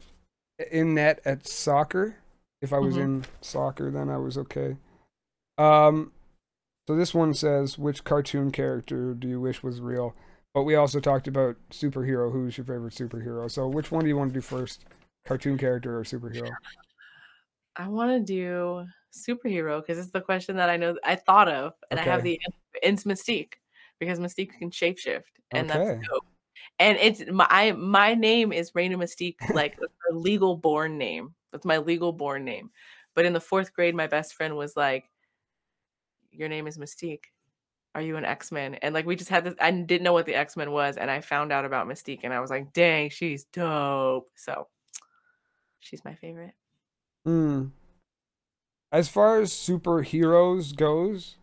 [SPEAKER 2] in net at soccer. If I was
[SPEAKER 1] Mhm.
[SPEAKER 2] in soccer, then I was okay. Um, so this one says, which cartoon character do you wish was real? But we also talked about superhero. Who's your favorite superhero? So which one do you want to do first? Cartoon character or superhero?
[SPEAKER 1] I wanna do superhero because it's the question that I know I thought of, and I have
[SPEAKER 2] Okay.
[SPEAKER 1] the answer. It's Mystique, because Mystique can shapeshift, and that's
[SPEAKER 2] Okay.
[SPEAKER 1] dope. And it's my name is Reina Mystique, like, that's my legal born name. That's my legal born name. But in the 4th grade, my best friend was like, "Your name is Mystique. Are you an X-Men?" And, like, we just had this I didn't know what the X-Men was, and I found out about Mystique, and I was like, "Dang, she's dope." So, she's my favorite.
[SPEAKER 2] Hmm. As far as superheroes goes,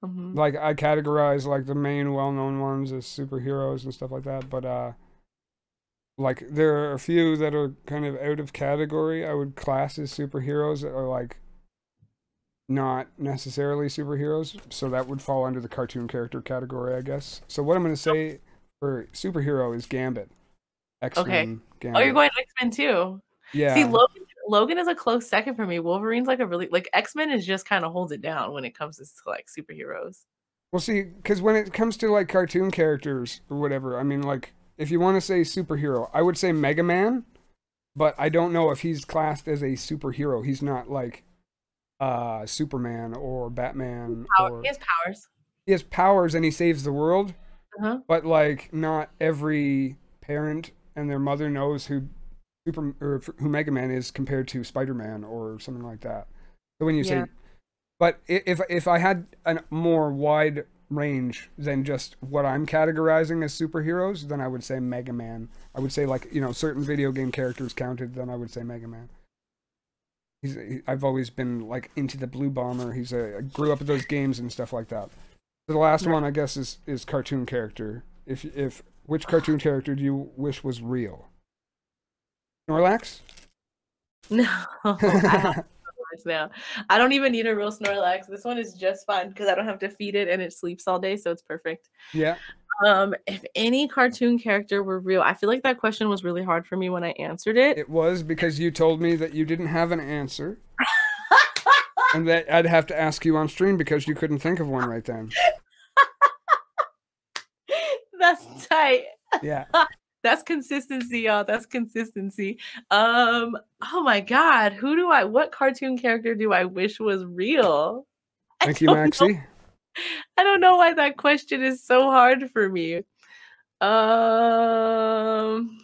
[SPEAKER 1] Mhm.
[SPEAKER 2] like I categorize like the main well-known ones as superheroes and stuff like that, but like there are a few that are kind of out of category. I would class as superheroes that are like not necessarily superheroes, so that would fall under the cartoon character category, I guess. So what I'm going to say for superhero is Gambit,
[SPEAKER 1] Okay.
[SPEAKER 2] X-Men
[SPEAKER 1] Oh, you're
[SPEAKER 2] Gambit.
[SPEAKER 1] going X-Men too. See,
[SPEAKER 2] Yeah.
[SPEAKER 1] Logan is a close second for me. Wolverine's like a really like X-Men is just kinda holds it down when it comes to like superheroes.
[SPEAKER 2] Well, see, because when it comes to like cartoon characters or whatever, I mean, like if you want to say superhero, I would say Mega Man, but I don't know if he's classed as a superhero. He's not like Superman or Batman
[SPEAKER 1] He
[SPEAKER 2] or
[SPEAKER 1] has powers.
[SPEAKER 2] he has powers and he saves the world,
[SPEAKER 1] Uh-huh.
[SPEAKER 2] but like not every parent and their mother knows who Mega Man is compared to Spider-Man or something like that. So when you
[SPEAKER 1] Yeah.
[SPEAKER 2] say, but if I had a more wide range than just what I'm categorizing as superheroes, then I would say Mega Man. I would say like, you know, certain video game characters counted, then I would say Mega Man. I've always been like into the Blue Bomber. I grew up with those games and stuff like that. So the last
[SPEAKER 1] Right.
[SPEAKER 2] one I guess is cartoon character. If which cartoon character do you wish was real? Snorlax?
[SPEAKER 1] No, I have Snorlax now. I don't even need a real Snorlax. This one is just fine because I don't have to feed it and it sleeps all day, so it's perfect.
[SPEAKER 2] Yeah,
[SPEAKER 1] If any cartoon character were real, I feel like that question was really hard for me when I answered it.
[SPEAKER 2] it was because you told me that you didn't have an answer and that I'd have to ask you on stream because you couldn't think of one right then.
[SPEAKER 1] That's tight.
[SPEAKER 2] Yeah.
[SPEAKER 1] That's consistency, y'all. That's consistency. Oh my God, what cartoon character do I wish was real? I
[SPEAKER 2] Thank you,
[SPEAKER 1] don't know.
[SPEAKER 2] Maxie.
[SPEAKER 1] I don't know why that question is so hard for me. Um,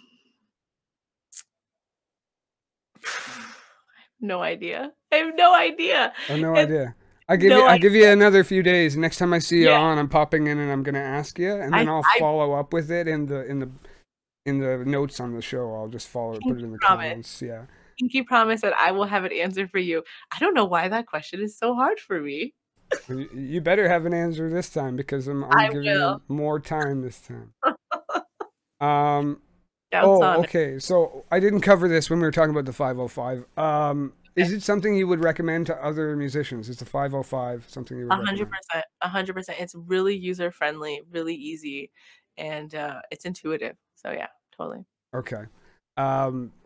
[SPEAKER 1] no idea. I have no idea.
[SPEAKER 2] Oh, no
[SPEAKER 1] And
[SPEAKER 2] idea.
[SPEAKER 1] no
[SPEAKER 2] I'll
[SPEAKER 1] idea.
[SPEAKER 2] give you another few days. Next time I see you
[SPEAKER 1] Yeah,
[SPEAKER 2] on, I'm popping in and I'm gonna ask you, and then I'll
[SPEAKER 1] I
[SPEAKER 2] follow up with it in the notes on the show. I'll just follow it, put it
[SPEAKER 1] pinky
[SPEAKER 2] in the
[SPEAKER 1] promise.
[SPEAKER 2] comments. Yeah.
[SPEAKER 1] Pinky promise that I will have an answer for you. I don't know why that question is so hard for me.
[SPEAKER 2] You better have an answer this time because I'm
[SPEAKER 1] I
[SPEAKER 2] giving
[SPEAKER 1] will.
[SPEAKER 2] you more time this time. Um.
[SPEAKER 1] Doubts
[SPEAKER 2] Oh,
[SPEAKER 1] on it.
[SPEAKER 2] okay. So I didn't cover this when we were talking about the 505. Is it something you would recommend to other musicians? Is the 505 something you would recommend?
[SPEAKER 1] 100%, 100%. It's really user friendly, really easy, and it's intuitive. So yeah, totally.
[SPEAKER 2] Okay.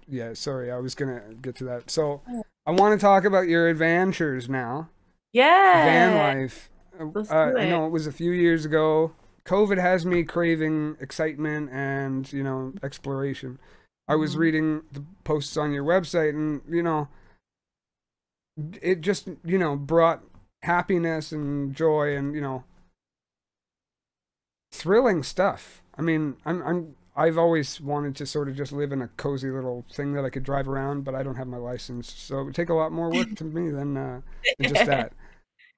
[SPEAKER 2] Yeah, sorry, I was gonna get to that. So I want to talk about your adventures now. Van
[SPEAKER 1] Yeah,
[SPEAKER 2] life.
[SPEAKER 1] let's do
[SPEAKER 2] I
[SPEAKER 1] it.
[SPEAKER 2] know it was a few years ago. COVID has me craving excitement and, you know, exploration. I was
[SPEAKER 1] Mhm.
[SPEAKER 2] reading the posts on your website and, you know, it just, you know, brought happiness and joy and, you know, thrilling stuff. I mean, I've always wanted to sort of just live in a cozy little thing that I could drive around, but I don't have my license, so it would take a lot more work to me than just that.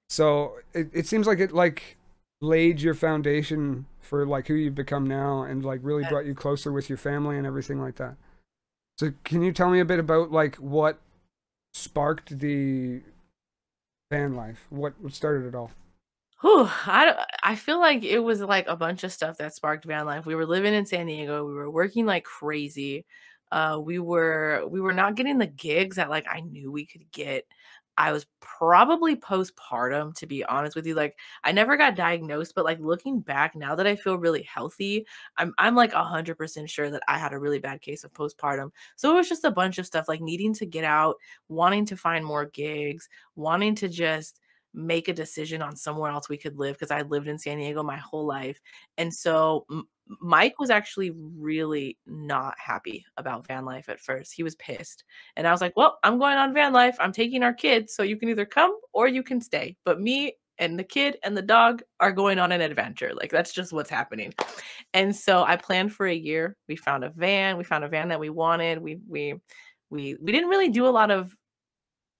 [SPEAKER 2] So it seems like it like laid your foundation for like who you've become now and like really brought you closer with your family and everything like that. So can you tell me a bit about like what sparked the van life? What started it all?
[SPEAKER 1] Whew, I feel like it was, like, a bunch of stuff that sparked van life. We were living in San Diego, we were working like crazy. We were not getting the gigs that, like, I knew we could get. I was probably postpartum, to be honest with you. Like, I never got diagnosed, but, like, looking back now that I feel really healthy, I'm, like, 100% sure that I had a really bad case of postpartum. So it was just a bunch of stuff, like, needing to get out, wanting to find more gigs, wanting to just make a decision on somewhere else we could live because I lived in San Diego my whole life. And so Mike was actually really not happy about van life at first. He was pissed. And I was like, "Well, I'm going on van life. I'm taking our kids, so you can either come or you can stay. But me and the kid and the dog are going on an adventure. Like that's just what's happening." And so I planned for a year. We found a van. We found a van that we wanted. We didn't really do a lot of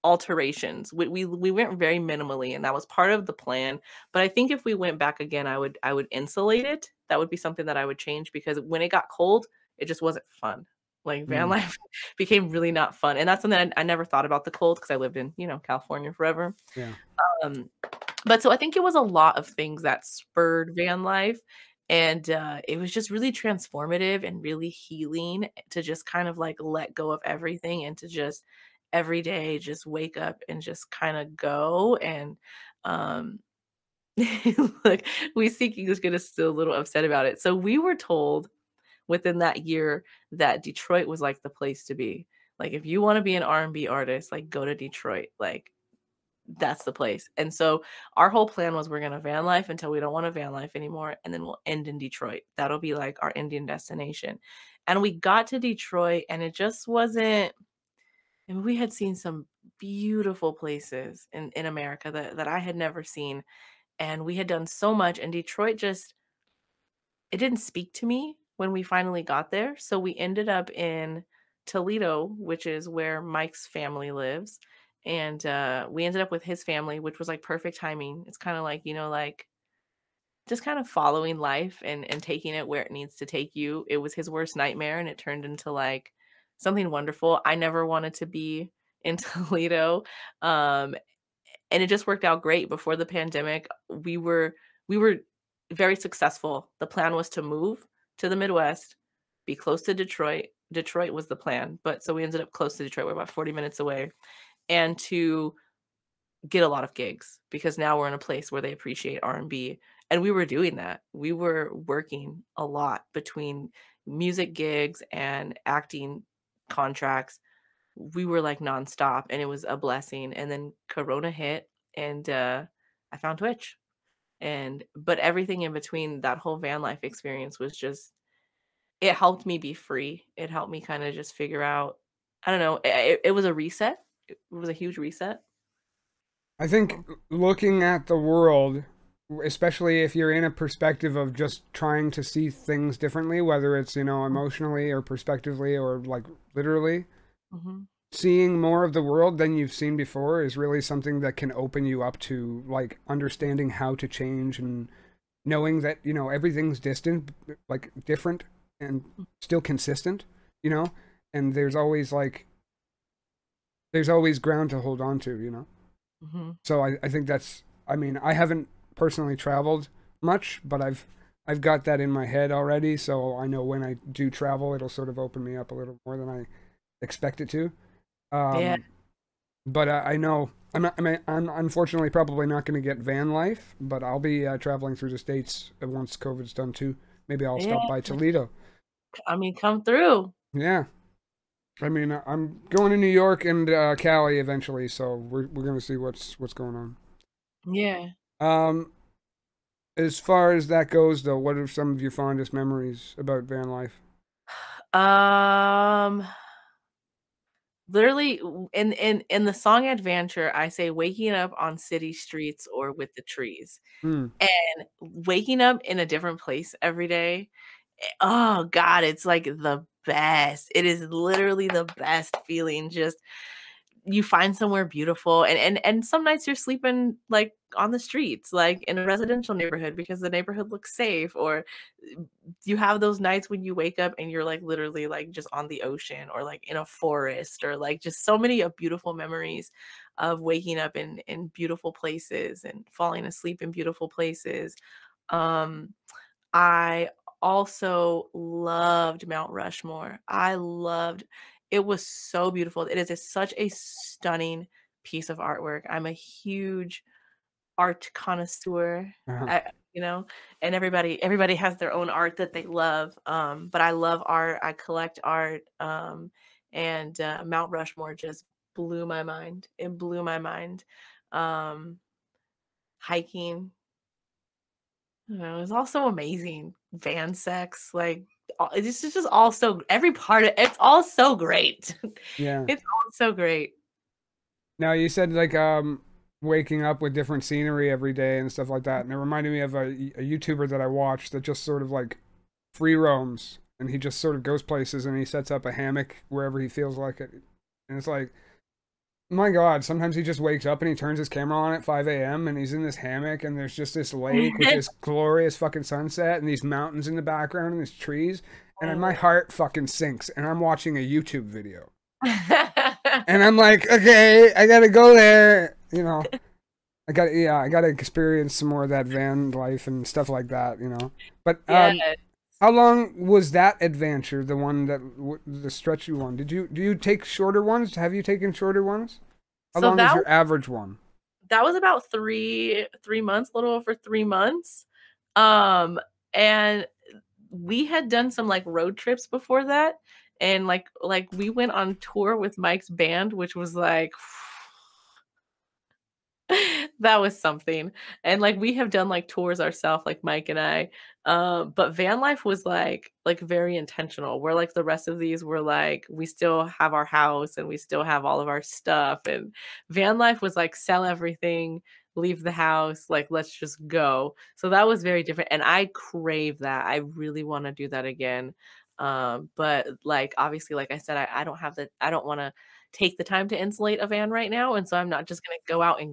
[SPEAKER 1] alterations. We went very minimally, and that was part of the plan, but I think if we went back again, I would insulate it. That would be something that I would change because when it got cold, it just wasn't fun. Like, van
[SPEAKER 2] Mm,
[SPEAKER 1] life became really not fun, and that's something I never thought about the cold because I lived in, California forever.
[SPEAKER 2] yeah.
[SPEAKER 1] Um, but so I think it was a lot of things that spurred van life, and, it was just really transformative and really healing to just kind of, like, let go of everything and to just every day just wake up and just kinda go, and, um, look, we Seeking is gonna still a little upset about it. So we were told within that year that Detroit was, like, the place to be. Like, if you wanna be an R&B artist, like, go to Detroit, like, that's the place. And so our whole plan was we're gonna van life until we don't wanna van life anymore, and then we'll end in Detroit. That'll be like our Indian destination. And we got to Detroit and it just wasn't. And we had seen some beautiful places in America that I had never seen. And we had done so much, and Detroit just it didn't speak to me when we finally got there. So we ended up in Toledo, which is where Mike's family lives. And we ended up with his family, which was like perfect timing. It's kind of like, like just kind of following life and taking it where it needs to take you. It was his worst nightmare and it turned into like something wonderful. I never wanted to be in Toledo. Um, and it just worked out great. Before the pandemic, we were very successful. The plan was to move to the Midwest, be close to Detroit. Detroit was the plan, but so we ended up close to Detroit. We're about 40 minutes away, and to get a lot of gigs because now we're in a place where they appreciate R&B, and we were doing that. We were working a lot between music gigs and acting contracts. We were, like, nonstop, and it was a blessing, and then Corona hit, and, I found Twitch, but everything in between that whole van life experience was just it helped me be free. It helped me kinda just figure out I don't know, it was a reset. It was a huge reset.
[SPEAKER 2] I think
[SPEAKER 1] Oh.
[SPEAKER 2] looking at the world, especially if you're in a perspective of just trying to see things differently, whether it's, emotionally or perspectively or like literally,
[SPEAKER 1] Mhm.
[SPEAKER 2] seeing more of the world than you've seen before is really something that can open you up to like understanding how to change and knowing that, everything's distant, like different and still consistent, you know, and there's always ground to hold on to,
[SPEAKER 1] Mhm.
[SPEAKER 2] So I think that's, I mean, I haven't personally traveled much, but I've got that in my head already, so I know when I do travel, it'll sort of open me up a little more than I expect it to.
[SPEAKER 1] Yeah.
[SPEAKER 2] Um, but I know I'm not, I mean, I'm unfortunately probably not going to get van life, but I'll be traveling through the states once COVID's done too. Maybe I'll
[SPEAKER 1] Yeah.
[SPEAKER 2] stop by Toledo.
[SPEAKER 1] I mean, come through.
[SPEAKER 2] Yeah, I mean, I'm going to New York and Cali eventually, so we're gonna see what's going on.
[SPEAKER 1] Yeah.
[SPEAKER 2] Um, As far as that goes, though, what are some of your fondest memories about van life?
[SPEAKER 1] Um, literally in the song Adventure, I say waking up on city streets or with the trees.
[SPEAKER 2] Hmm.
[SPEAKER 1] And waking up in a different place every day, oh god, it's like the best. It is literally the best feeling. Just you find somewhere beautiful, and some nights you're sleeping like on the streets, like in a residential neighborhood because the neighborhood looks safe, or you have those nights when you wake up and you're like literally like just on the ocean or like in a forest or like just so many beautiful memories. of waking up in beautiful places and falling asleep in beautiful places. Um, I also loved Mount Rushmore. I loved it was so beautiful. It is such a stunning piece of artwork. I'm a huge art connoisseur,
[SPEAKER 2] Uh-huh.
[SPEAKER 1] I you know, and everybody has their own art that they love, but I love art, I collect art, and, Mount Rushmore just blew my mind. It blew my mind. Um, Hiking, it was also amazing. Van sex, like, it's just all so every part of it's all so great.
[SPEAKER 2] Yeah.
[SPEAKER 1] It's all so great.
[SPEAKER 2] Now you said like waking up with different scenery every day and stuff like that, and it reminded me of a YouTuber that I watched that just sort of like free roams, and he just sort of goes places and he sets up a hammock wherever he feels like it, and it's like, my God, sometimes he just wakes up and he turns his camera on at 5 a.m. and he's in this hammock and there's just this lake with this glorious fucking sunset and these mountains in the background and these trees, and then my heart fucking sinks and I'm watching a YouTube video. And I'm like, okay, I gotta go there, you know. I gotta experience some more of that van life and stuff like that, you know. But
[SPEAKER 1] Yeah.
[SPEAKER 2] how long was that adventure? The one that the stretchy one? Do you take shorter ones? Have you taken shorter ones? How
[SPEAKER 1] So
[SPEAKER 2] long is
[SPEAKER 1] that
[SPEAKER 2] your average one?
[SPEAKER 1] that was about 3 months, a little over 3 months. Um, and we had done some, like, road trips before that, and, we went on tour with Mike's band, which was, like that was something, and, we have done, tours ourselves, like, Mike and I, but van life was, very intentional, where, the rest of these were, we still have our house, and we still have all of our stuff, and van life was, sell everything, leave the house, let's just go, so that was very different, and I crave that, I really wanna do that again, but, obviously, like I said, I don't wanna take the time to insulate a van right now, and so I'm not just gonna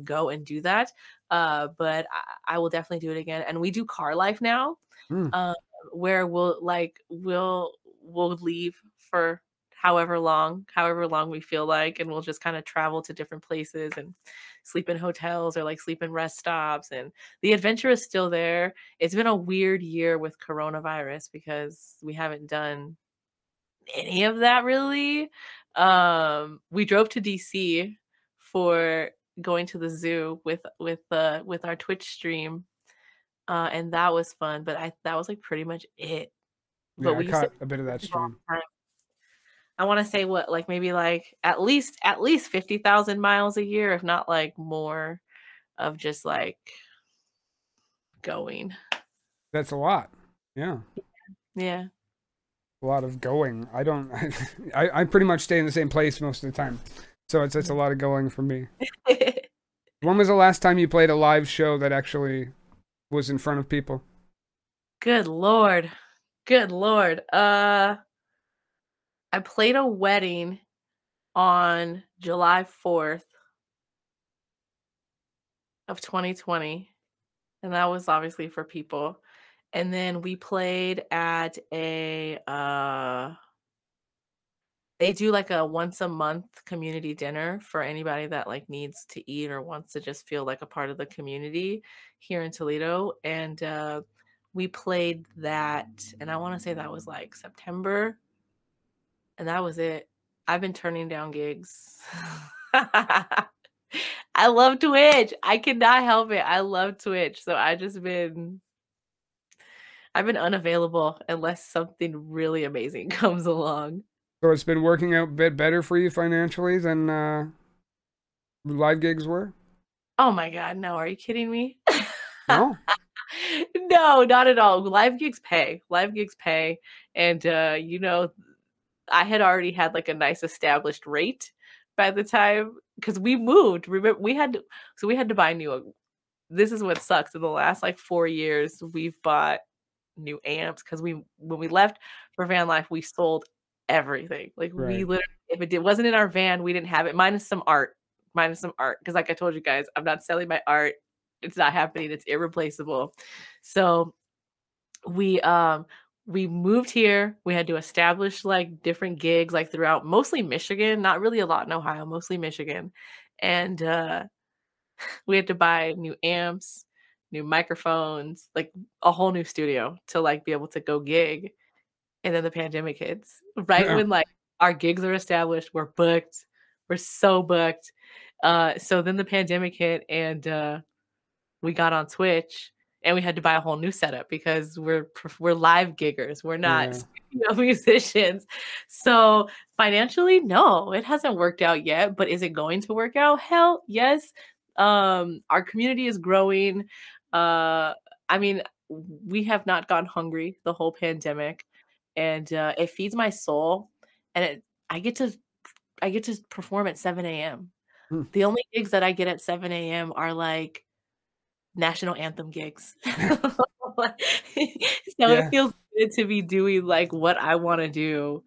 [SPEAKER 1] go and do that, but I will definitely do it again, and we do car life now,
[SPEAKER 2] Hmm.
[SPEAKER 1] um, where we'll leave for however long we feel like, and we'll just kinda travel to different places and sleep in hotels or, sleep in rest stops, and the adventure is still there. It's been a weird year with coronavirus because we haven't done any of that really. We drove to DC for going to the zoo with our Twitch stream, and that was fun, but I that was, pretty much it. But
[SPEAKER 2] Yeah, I
[SPEAKER 1] we used to
[SPEAKER 2] caught a bit of that
[SPEAKER 1] all
[SPEAKER 2] stream.
[SPEAKER 1] the time. I wanna say what, maybe, at least 50,000 miles a year, if not, more of just, going.
[SPEAKER 2] That's a lot. Yeah,
[SPEAKER 1] Yeah.
[SPEAKER 2] a lot of going. I don't. I pretty much stay in the same place most of the time, so it's a lot of going for me. When was the last time you played a live show that actually was in front of people?
[SPEAKER 1] Good lord. Good lord. I played a wedding on July 4th of 2020, and that was obviously for people. And then we played at they do a once a month community dinner for anybody that needs to eat or wants to just feel like a part of the community here in Toledo. And we played that, and I want to say that was September, and that was it. I've been turning down gigs. I love Twitch. I cannot help it. I love Twitch. So I've been unavailable unless something really amazing comes along.
[SPEAKER 2] So it's been working out a bit better for you financially than live gigs were?
[SPEAKER 1] Oh my god, no, are you kidding me?
[SPEAKER 2] No?
[SPEAKER 1] No, not at all. Live gigs pay. Live gigs pay, and, I had already had, a nice established rate by the time because we moved. Remember, we had to buy new this is what sucks. In the last, 4 years, we've bought new amps because when we left for van life, we sold everything. We
[SPEAKER 2] Right.
[SPEAKER 1] literally if it wasn't in our van, we didn't have it, minus some art. Because like I told you guys, I'm not selling my art. It's not happening. It's irreplaceable. So we um we moved here. We had to establish different gigs throughout mostly Michigan, not really a lot in Ohio, mostly Michigan. and we had to buy new amps, new microphones, like a whole new studio to like be able to go gig. And then the pandemic hits. Right
[SPEAKER 2] Yeah.
[SPEAKER 1] when like our gigs are established, we're booked. We're so booked. So then the pandemic hit and we got on Twitch and we had to buy a whole new setup because we're live giggers. We're not
[SPEAKER 2] Yeah.
[SPEAKER 1] studio musicians. So financially, no, it hasn't worked out yet, but is it going to work out? Hell, yes. Our community is growing. I mean, we have not gone hungry the whole pandemic, and it feeds my soul. And I get to I get to perform at 7 a.m.
[SPEAKER 2] Hmm.
[SPEAKER 1] The only gigs that I get at 7 a.m. are like national anthem gigs. So it
[SPEAKER 2] Yeah.
[SPEAKER 1] feels good to be doing, like, what I wanna do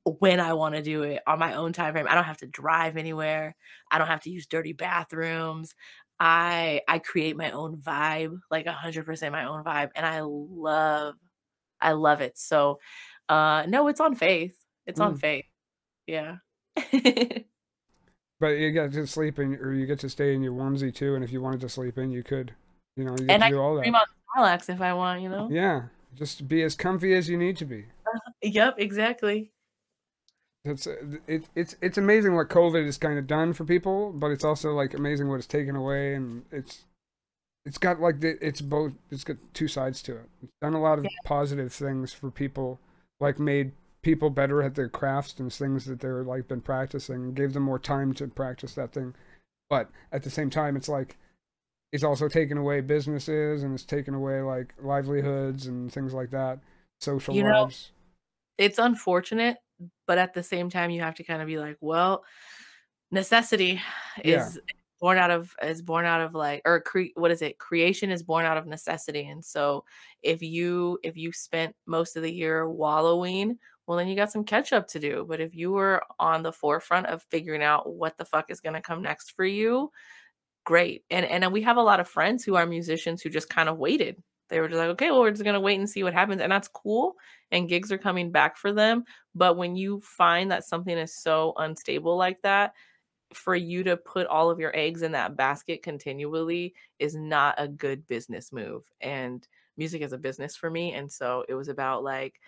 [SPEAKER 1] when I wanna do it on my own time frame. I don't have to drive anywhere. I don't have to use dirty bathrooms. I create my own vibe, like 100% my own vibe, and I love it. So, no, it's on faith. It's on
[SPEAKER 2] Hmm.
[SPEAKER 1] faith. Yeah.
[SPEAKER 2] But you get to sleep in, or you get to stay in your onesie too. And if you wanted to sleep in, you could. You know, you get
[SPEAKER 1] And
[SPEAKER 2] to
[SPEAKER 1] I
[SPEAKER 2] do
[SPEAKER 1] can
[SPEAKER 2] all
[SPEAKER 1] stream
[SPEAKER 2] that.
[SPEAKER 1] on Snorlax if I want, you know?
[SPEAKER 2] Yeah. Just be as comfy as you need to be.
[SPEAKER 1] Yep, exactly.
[SPEAKER 2] It's it's amazing what COVID has kind of done for people, but it's also like amazing what it's taken away, and it's got like it's both. It's got two sides to it. It's done a lot of
[SPEAKER 1] Yeah.
[SPEAKER 2] positive things for people, like made people better at their crafts and things that they're like been practicing, and gave them more time to practice that thing. But at the same time, it's like it's also taken away businesses and it's taken away like livelihoods and things like that, social
[SPEAKER 1] You know,
[SPEAKER 2] lives.
[SPEAKER 1] it's unfortunate, but at the same time, you have to kinda be like, "Well, necessity
[SPEAKER 2] Yeah.
[SPEAKER 1] is born out of, like or what is it? Creation is born out of necessity, and so if you spent most of the year wallowing, well, then you got some catch up to do, but if you were on the forefront of figuring out what the fuck is gonna come next for you, great. And we have a lot of friends who are musicians who just kind of waited. They were just like, "Okay, well, we're just gonna wait and see what happens," and that's cool, and gigs are coming back for them, but when you find that something is so unstable like that, for you to put all of your eggs in that basket continually is not a good business move, and music is a business for me, and so it was about, like,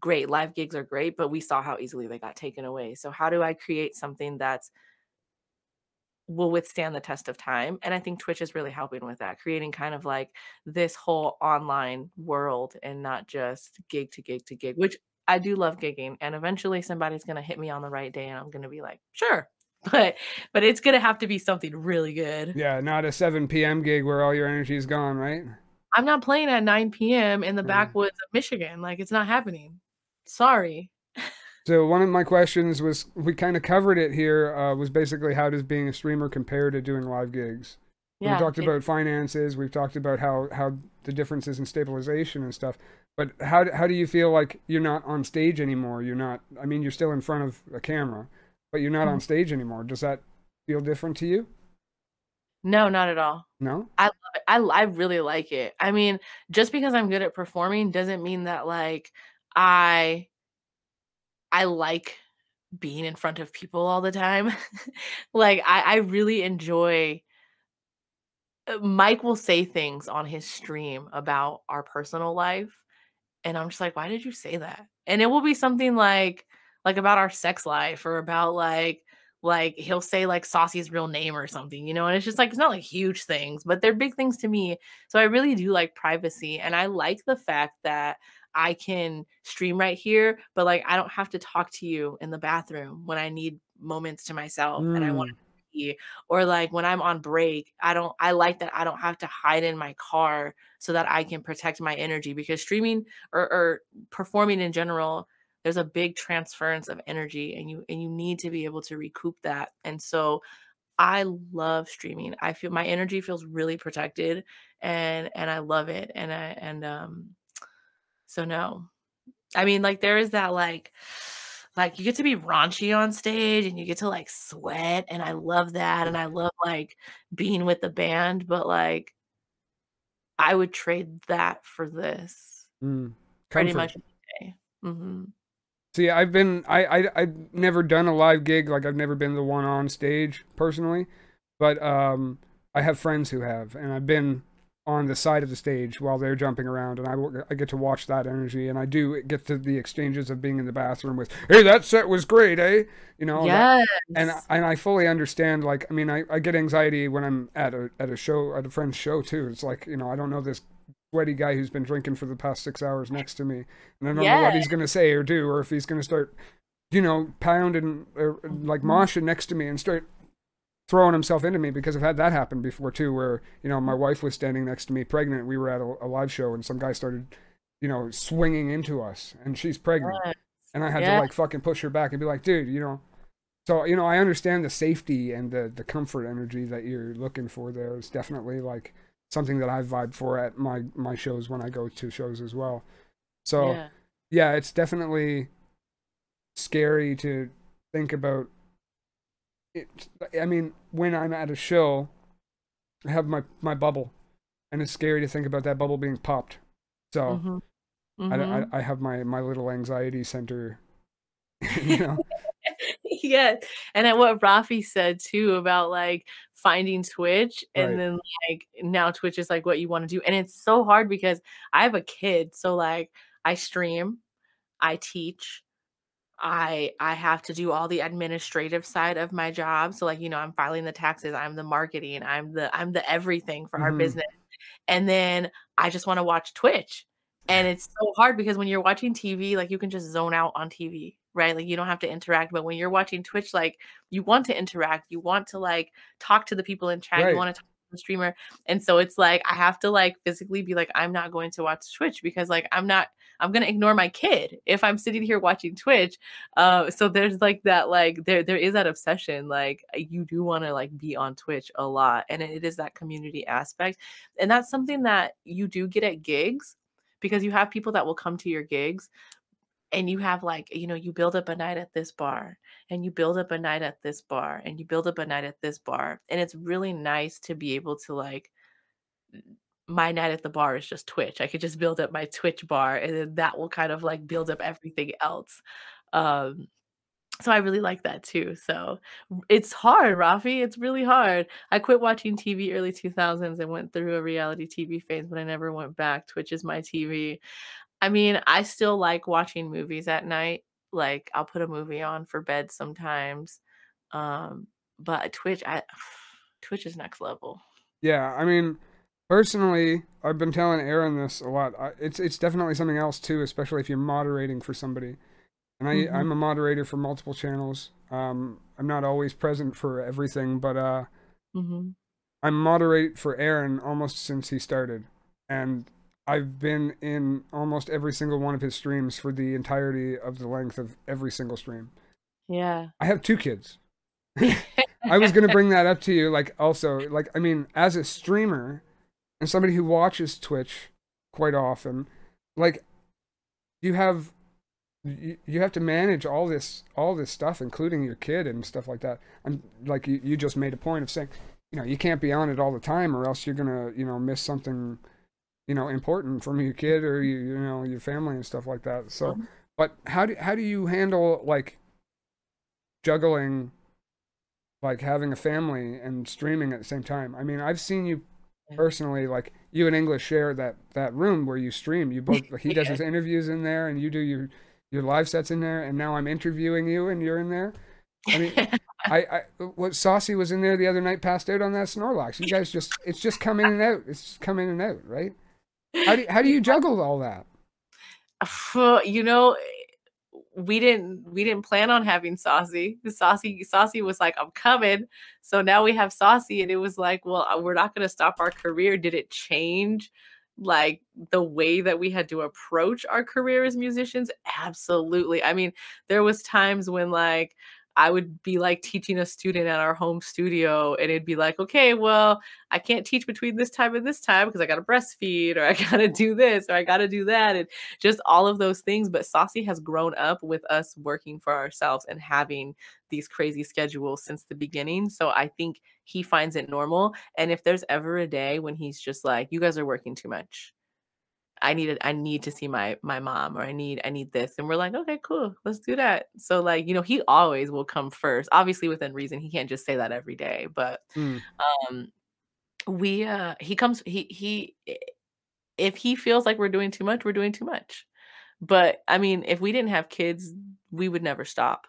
[SPEAKER 1] great, live gigs are great, but we saw how easily they got taken away, so how do I create something that's will withstand the test of time, and I think Twitch is really helping with that, creating kind of like this whole online world and not just gig to gig to gig, which I do love gigging, and eventually somebody's gonna hit me on the right day and I'm gonna be like, "Sure." But but it's gonna have to be something really good.
[SPEAKER 2] Yeah, not a 7 p.m. gig where all your energy is gone, right?
[SPEAKER 1] I'm not playing at 9 p.m. in the
[SPEAKER 2] Yeah.
[SPEAKER 1] backwoods of Michigan, like, it's not happening. Sorry.
[SPEAKER 2] So one of my questions was, we kind of covered it here, was basically how does being a streamer compare to doing live gigs? So we
[SPEAKER 1] Yeah,
[SPEAKER 2] talked about finances, we've talked about how the differences in stabilization and stuff. But how do you feel like you're not on stage anymore? You're not, I mean, you're still in front of a camera, but you're not
[SPEAKER 1] mhm.
[SPEAKER 2] on stage anymore. Does that feel different to you?
[SPEAKER 1] No, not at all.
[SPEAKER 2] No?
[SPEAKER 1] I love it. I really like it. I mean, just because I'm good at performing doesn't mean that, like, I I like being in front of people all the time. Like, I really enjoy Mike will say things on his stream about our personal life, and I'm just like, "Why did you say that?" And it will be something like about our sex life or about, like, he'll say, like, Saucy's real name or something, you know, and it's just, like, it's not, like, huge things, but they're big things to me. So I really do like privacy, and I like the fact that I can stream right here, but, like, I don't have to talk to you in the bathroom when I need moments to myself and I wanna
[SPEAKER 2] Mm,
[SPEAKER 1] pee, or, like, when I'm on break, I like that I don't have to hide in my car so that I can protect my energy because streaming or performing in general, there's a big transference of energy and you need to be able to recoup that. And so I love streaming. I feel my energy feels really protected and I love it. And so no. I mean like there is that like you get to be raunchy on stage and you get to like sweat and I love that and I love like being with the band, but like I would trade that for this
[SPEAKER 2] mm.
[SPEAKER 1] pretty
[SPEAKER 2] Comfort.
[SPEAKER 1] much any day. Mhm.
[SPEAKER 2] See, I've never done a live gig, like I've never been the one on stage personally. But I have friends who have, and I've been on the side of the stage while they're jumping around, and I get to watch that energy, and I do get to the exchanges of being in the bathroom with, "Hey, that set was great, eh?" You know that,
[SPEAKER 1] Yes.
[SPEAKER 2] and I fully understand. Like, I mean, I get anxiety when I'm at a show, at a friend's show too. It's like, I don't know this sweaty guy who's been drinking for the past 6 hours next to me, and I don't know
[SPEAKER 1] Yeah.
[SPEAKER 2] what he's gonna say or do, or if he's gonna start, pounding or like
[SPEAKER 1] Mhm.
[SPEAKER 2] moshing next to me and start throwing himself into me, because I've had that happen before too, where my wife was standing next to me pregnant. We were at a live show and some guy started, swinging into us, and she's pregnant,
[SPEAKER 1] Yes.
[SPEAKER 2] and I had to
[SPEAKER 1] Yeah.
[SPEAKER 2] like fucking push her back and be like, dude, So I understand the safety and the comfort energy that you're looking for there. Is definitely like something that I vibe for at my shows when I go to shows as well. So
[SPEAKER 1] Yeah.
[SPEAKER 2] yeah, it's definitely scary to think about it. I mean, when I'm at a show, I have my bubble, and it's scary to think about that bubble being popped. So
[SPEAKER 1] Mhm.
[SPEAKER 2] I, I,
[SPEAKER 1] Mhm.
[SPEAKER 2] I have my little anxiety center, you know.
[SPEAKER 1] Yeah, and then what Rafi said too about, like, finding Twitch, and
[SPEAKER 2] Right.
[SPEAKER 1] then, like, now Twitch is, like, what you wanna do, and it's so hard because I have a kid, so, like, I stream, I teach, I have to do all the administrative side of my job, so, like, I'm filing the taxes, I'm the marketing, I'm the everything for our
[SPEAKER 2] Hmm.
[SPEAKER 1] business. And then I just wanna watch Twitch, and it's so hard because when you're watching TV, like, you can just zone out on TV, right? Like, you don't have to interact, but when you're watching Twitch, like, you want to interact, you want to, like, talk to the people in chat, you
[SPEAKER 2] Right.
[SPEAKER 1] wanna talk to the streamer, and so it's like, I have to, like, physically be like, "I'm not going to watch Twitch," because, like, I'm gonna ignore my kid if I'm sitting here watching Twitch, so there's, like, that, like there is that obsession, like, you do wanna, like, be on Twitch a lot, and it is that community aspect, and that's something that you do get at gigs because you have people that will come to your gigs and you have like, you build up a night at this bar and you build up a night at this bar and you build up a night at this bar. And it's really nice to be able to like, my night at the bar is just Twitch. I could just build up my Twitch bar and then that will kind of like build up everything else. Um, so I really like that too. So it's hard, Rafi. It's really hard. I quit watching TV early 2000s and went through a reality TV phase, but I never went back. Twitch is my TV. I mean, I still like watching movies at night. Like I'll put a movie on for bed sometimes. Um, but Twitch, Twitch is next level.
[SPEAKER 2] Yeah. I mean, personally, I've been telling Aaron this a lot. It's definitely something else too, especially if you're moderating for somebody. And
[SPEAKER 1] Mhm.
[SPEAKER 2] I'm a moderator for multiple channels. I'm not always present for everything, but
[SPEAKER 1] Mhm.
[SPEAKER 2] I moderate for Aaron almost since he started, and I've been in almost every single one of his streams for the entirety of the length of every single stream.
[SPEAKER 1] Yeah.
[SPEAKER 2] I have two kids. I was gonna bring that up to you, like also, like I mean, as a streamer and somebody who watches Twitch quite often, like you have you have to manage all this stuff, including your kid and stuff like that. And like you just made a point of saying, you can't be on it all the time, or else you're gonna miss something important from your kid or your family and stuff like that. So,
[SPEAKER 1] Mhm.
[SPEAKER 2] but how do you handle like juggling, like having a family and streaming at the same time? I mean, I've seen you
[SPEAKER 1] Yeah.
[SPEAKER 2] personally, like you and English share that room where you stream. You both, he does
[SPEAKER 1] Yeah.
[SPEAKER 2] his interviews in there, and you do your live sets in there, and now I'm interviewing you, and you're in there. I mean, I what Saucy was in there the other night, passed out on that Snorlax. You guys just it's just come in and out. It's just come in and out, right? How do you juggle all that?
[SPEAKER 1] You know, we didn't plan on having Saucy. Saucy was like, "I'm coming." So now we have Saucy, and it was like, well, we're not gonna stop our career. Did it change, like, the way that we had to approach our career as musicians? Absolutely. I mean, there was times when, like, I would be, like, teaching a student at our home studio, and it'd be like, "Okay, well, I can't teach between this time and this time because I gotta breastfeed, or I gotta do this, or I gotta do that," and just all of those things. But Saucy has grown up with us working for ourselves and having these crazy schedules since the beginning. So I think he finds it normal. And if there's ever a day when he's just like, you guys are working too much, I need to see my mom, or I need this. And we're like, okay, cool, let's do that. So like, he always will come first, obviously within reason. He can't just say that every day, but
[SPEAKER 2] Mm.
[SPEAKER 1] um he comes if he feels like we're doing too much, we're doing too much. But I mean, if we didn't have kids, we would never stop.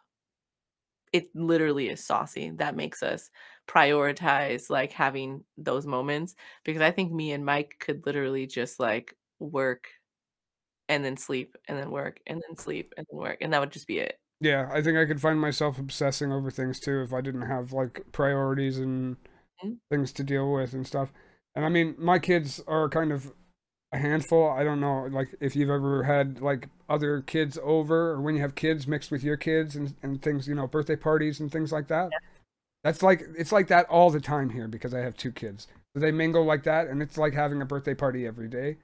[SPEAKER 1] It literally is saucy that makes us prioritize, like, having those moments, because I think me and Mike could literally just, like, work and then sleep and then work and then sleep and then work, and that would just be it.
[SPEAKER 2] Yeah, I think I could find myself obsessing over things too if I didn't have like priorities and
[SPEAKER 1] Mm,
[SPEAKER 2] things to deal with and stuff. And I mean, my kids are kind of a handful. I don't know, like if you've ever had like other kids over, or when you have kids mixed with your kids and things, birthday parties and things like that. That's like it's like that all the time here because I have two kids. So they mingle like that, and it's like having a birthday party every day.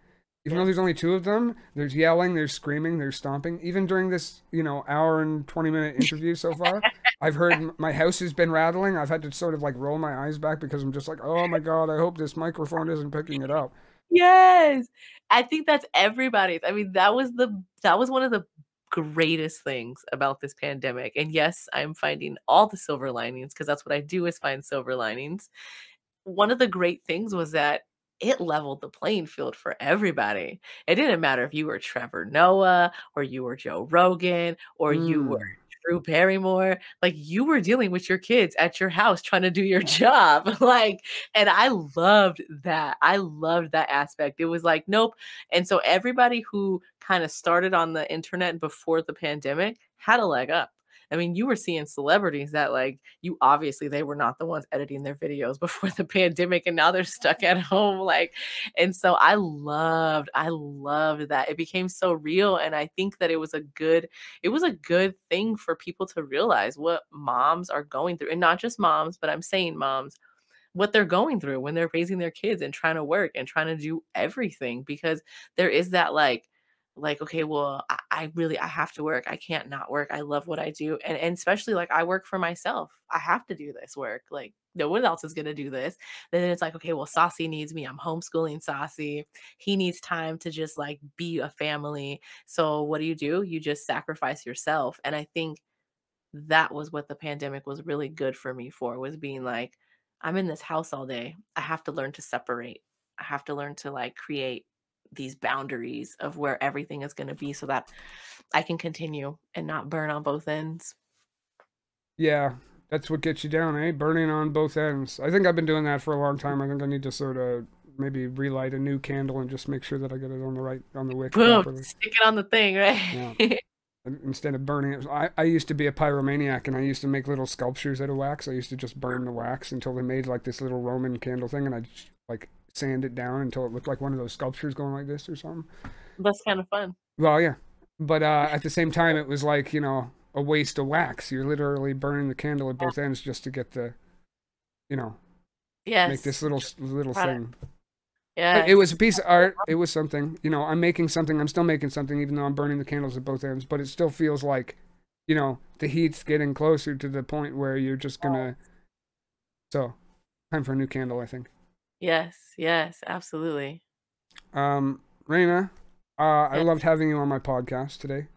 [SPEAKER 2] Even though there's
[SPEAKER 1] yes.
[SPEAKER 2] only two of them, there's yelling, there's screaming, there's stomping. Even during this, hour and 20-minute interview so far, I've heard my house has been rattling. I've had to sort of like roll my eyes back because I'm just like, oh my God, I hope this microphone isn't picking it up.
[SPEAKER 1] Yes! I think that's everybody's. I mean, that was one of the greatest things about this pandemic, and yes, I'm finding all the silver linings, because that's what I do, is find silver linings. One of the great things was that it leveled the playing field for everybody. It didn't matter if you were Trevor Noah, or you were Joe Rogan, or you were
[SPEAKER 2] Mm.
[SPEAKER 1] Drew Barrymore. Like, you were dealing with your kids at your house trying to do your job. Like, and I loved that. I loved that aspect. It was like, nope. And so everybody who kind of started on the internet before the pandemic had a leg up. I mean, you were seeing celebrities that, like, you obviously they were not the ones editing their videos before the pandemic, and now they're stuck at home, like, and so I loved that. It became so real, and I think that it was a good thing for people to realize what moms are going through, and not just moms, but I'm saying moms, what they're going through when they're raising their kids and trying to work and trying to do everything, because there is that okay, well, I really I have to work. I can't not work. I love what I do. And especially, like, I work for myself. I have to do this work. Like, no one else is gonna do this. Then it's like, okay, well, Saucy needs me. I'm homeschooling Saucy. He needs time to just like be a family. So what do? You just sacrifice yourself. And I think that was what the pandemic was really good for me for, was being like, I'm in this house all day. I have to learn to separate. I have to learn to, like, create these boundaries of where everything is going to be, so that I can continue and not burn on both ends.
[SPEAKER 2] Yeah, that's what gets you down, eh? Burning on both ends. I think I've been doing that for a long time. I think I need to sort of maybe relight a new candle and just make sure that I get it on the wick
[SPEAKER 1] Boom,
[SPEAKER 2] properly.
[SPEAKER 1] stick it on the thing,
[SPEAKER 2] Yeah.
[SPEAKER 1] right?
[SPEAKER 2] Instead of burning it. I used to be a pyromaniac and I used to make little sculptures out of wax. I used to just burn the wax until they made like this little Roman candle thing, and I just like sand it down until it looked like one of those sculptures going like this or something.
[SPEAKER 1] That's kind of fun.
[SPEAKER 2] Well, yeah. But at the same time, it was like, a waste of wax. You're literally burning the candle at
[SPEAKER 1] Yeah.
[SPEAKER 2] both ends just to get you know, make this
[SPEAKER 1] Yes.
[SPEAKER 2] little
[SPEAKER 1] Product.
[SPEAKER 2] thing. But it was
[SPEAKER 1] Yes.
[SPEAKER 2] a piece of art. It was something. I'm making something. I'm still making something, even though I'm burning the candles at both ends. But it still feels like, the heat's getting closer to the point where you're just gonna. So, time for a new candle, I think.
[SPEAKER 1] Yes. Yes. Absolutely.
[SPEAKER 2] Reina, I
[SPEAKER 1] Yeah.
[SPEAKER 2] loved having you on my podcast today.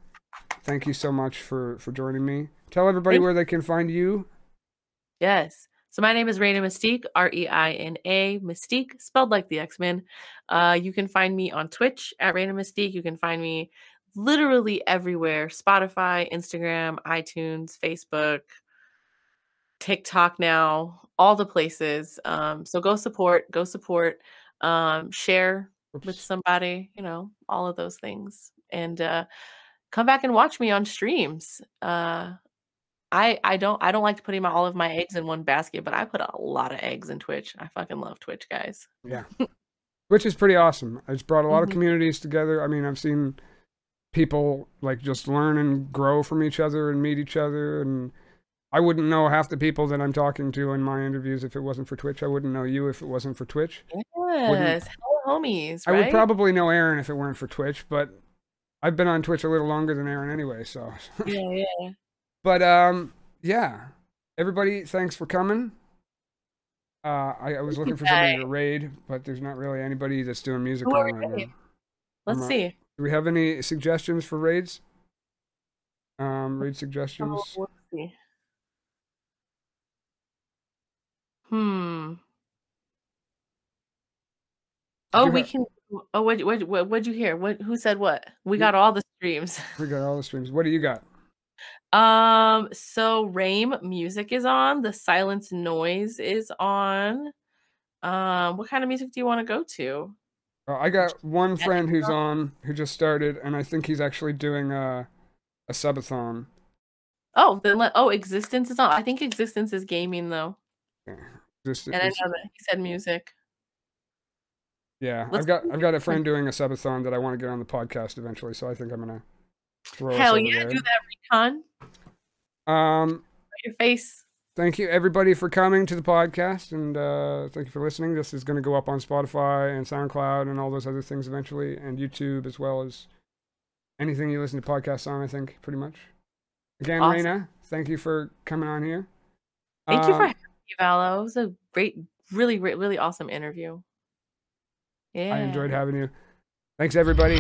[SPEAKER 2] Thank you so much for joining me. Tell everybody
[SPEAKER 1] Thank
[SPEAKER 2] where they can find you.
[SPEAKER 1] Yes. So my name is Reina Mystique, Reina Mystique, spelled like the X-Men. You can find me on Twitch at Reina Mystique. You can find me literally everywhere: Spotify, Instagram, iTunes, Facebook, TikTok now, all the places. So go support, share with
[SPEAKER 2] Oops.
[SPEAKER 1] somebody, all of those things. And come back and watch me on streams. I don't like putting all of my eggs in one basket, but I put a lot of eggs in Twitch. I fucking love Twitch, guys.
[SPEAKER 2] Yeah. Which is pretty awesome. It's brought a lot of
[SPEAKER 1] Mhm.
[SPEAKER 2] communities together. I mean, I've seen people like just learn and grow from each other and meet each other, and I wouldn't know half the people that I'm talking to in my interviews if it wasn't for Twitch. I wouldn't know you if it wasn't for Twitch. Wouldn't
[SPEAKER 1] Yes, hello homies,
[SPEAKER 2] I would
[SPEAKER 1] right?
[SPEAKER 2] probably know Aaron if it weren't for Twitch, but I've been on Twitch a little longer than Aaron anyway, so
[SPEAKER 1] Yeah, yeah.
[SPEAKER 2] but yeah. Everybody, thanks for coming. I was
[SPEAKER 1] Thank you
[SPEAKER 2] looking for somebody
[SPEAKER 1] guys.
[SPEAKER 2] to raid, but there's not really anybody that's doing music
[SPEAKER 1] Who are
[SPEAKER 2] on
[SPEAKER 1] we
[SPEAKER 2] right
[SPEAKER 1] dating?
[SPEAKER 2] now.
[SPEAKER 1] Let's see.
[SPEAKER 2] Do we have any suggestions for raids? Raid
[SPEAKER 1] Oh,
[SPEAKER 2] suggestions.
[SPEAKER 1] let's see. Hmm.
[SPEAKER 2] Did
[SPEAKER 1] Oh,
[SPEAKER 2] you
[SPEAKER 1] we
[SPEAKER 2] have?
[SPEAKER 1] can. Oh, what'd you hear? Who said what? We got all the streams.
[SPEAKER 2] We got all the streams. What do you got?
[SPEAKER 1] So Rein music is on. The silence noise is on. What kind of music do you want to go to?
[SPEAKER 2] I got one
[SPEAKER 1] Magic
[SPEAKER 2] friend who's
[SPEAKER 1] stuff?
[SPEAKER 2] on who just started, and I think he's actually doing a subathon.
[SPEAKER 1] Oh, then Existence is on. I think Existence is gaming though.
[SPEAKER 2] Yeah. Just
[SPEAKER 1] And I
[SPEAKER 2] it's
[SPEAKER 1] know that he said music.
[SPEAKER 2] yeah.
[SPEAKER 1] Let's
[SPEAKER 2] I've got a friend doing a subathon that I want to get on the podcast eventually, so I think I'm gonna throw us
[SPEAKER 1] hell
[SPEAKER 2] over
[SPEAKER 1] yeah, do
[SPEAKER 2] there.
[SPEAKER 1] that recon.
[SPEAKER 2] Um,
[SPEAKER 1] Your face.
[SPEAKER 2] Thank you everybody for coming to the podcast, and thank you for listening. This is going to go up on Spotify and SoundCloud and all those other things eventually, and YouTube, as well as anything you listen to podcasts on, I think, pretty much. Again,
[SPEAKER 1] Awesome.
[SPEAKER 2] Reina, thank you for coming on here.
[SPEAKER 1] Thank you for having me, Valo. It was a great, really, really awesome interview.
[SPEAKER 2] I enjoyed
[SPEAKER 1] Yeah.
[SPEAKER 2] having you. Thanks, everybody.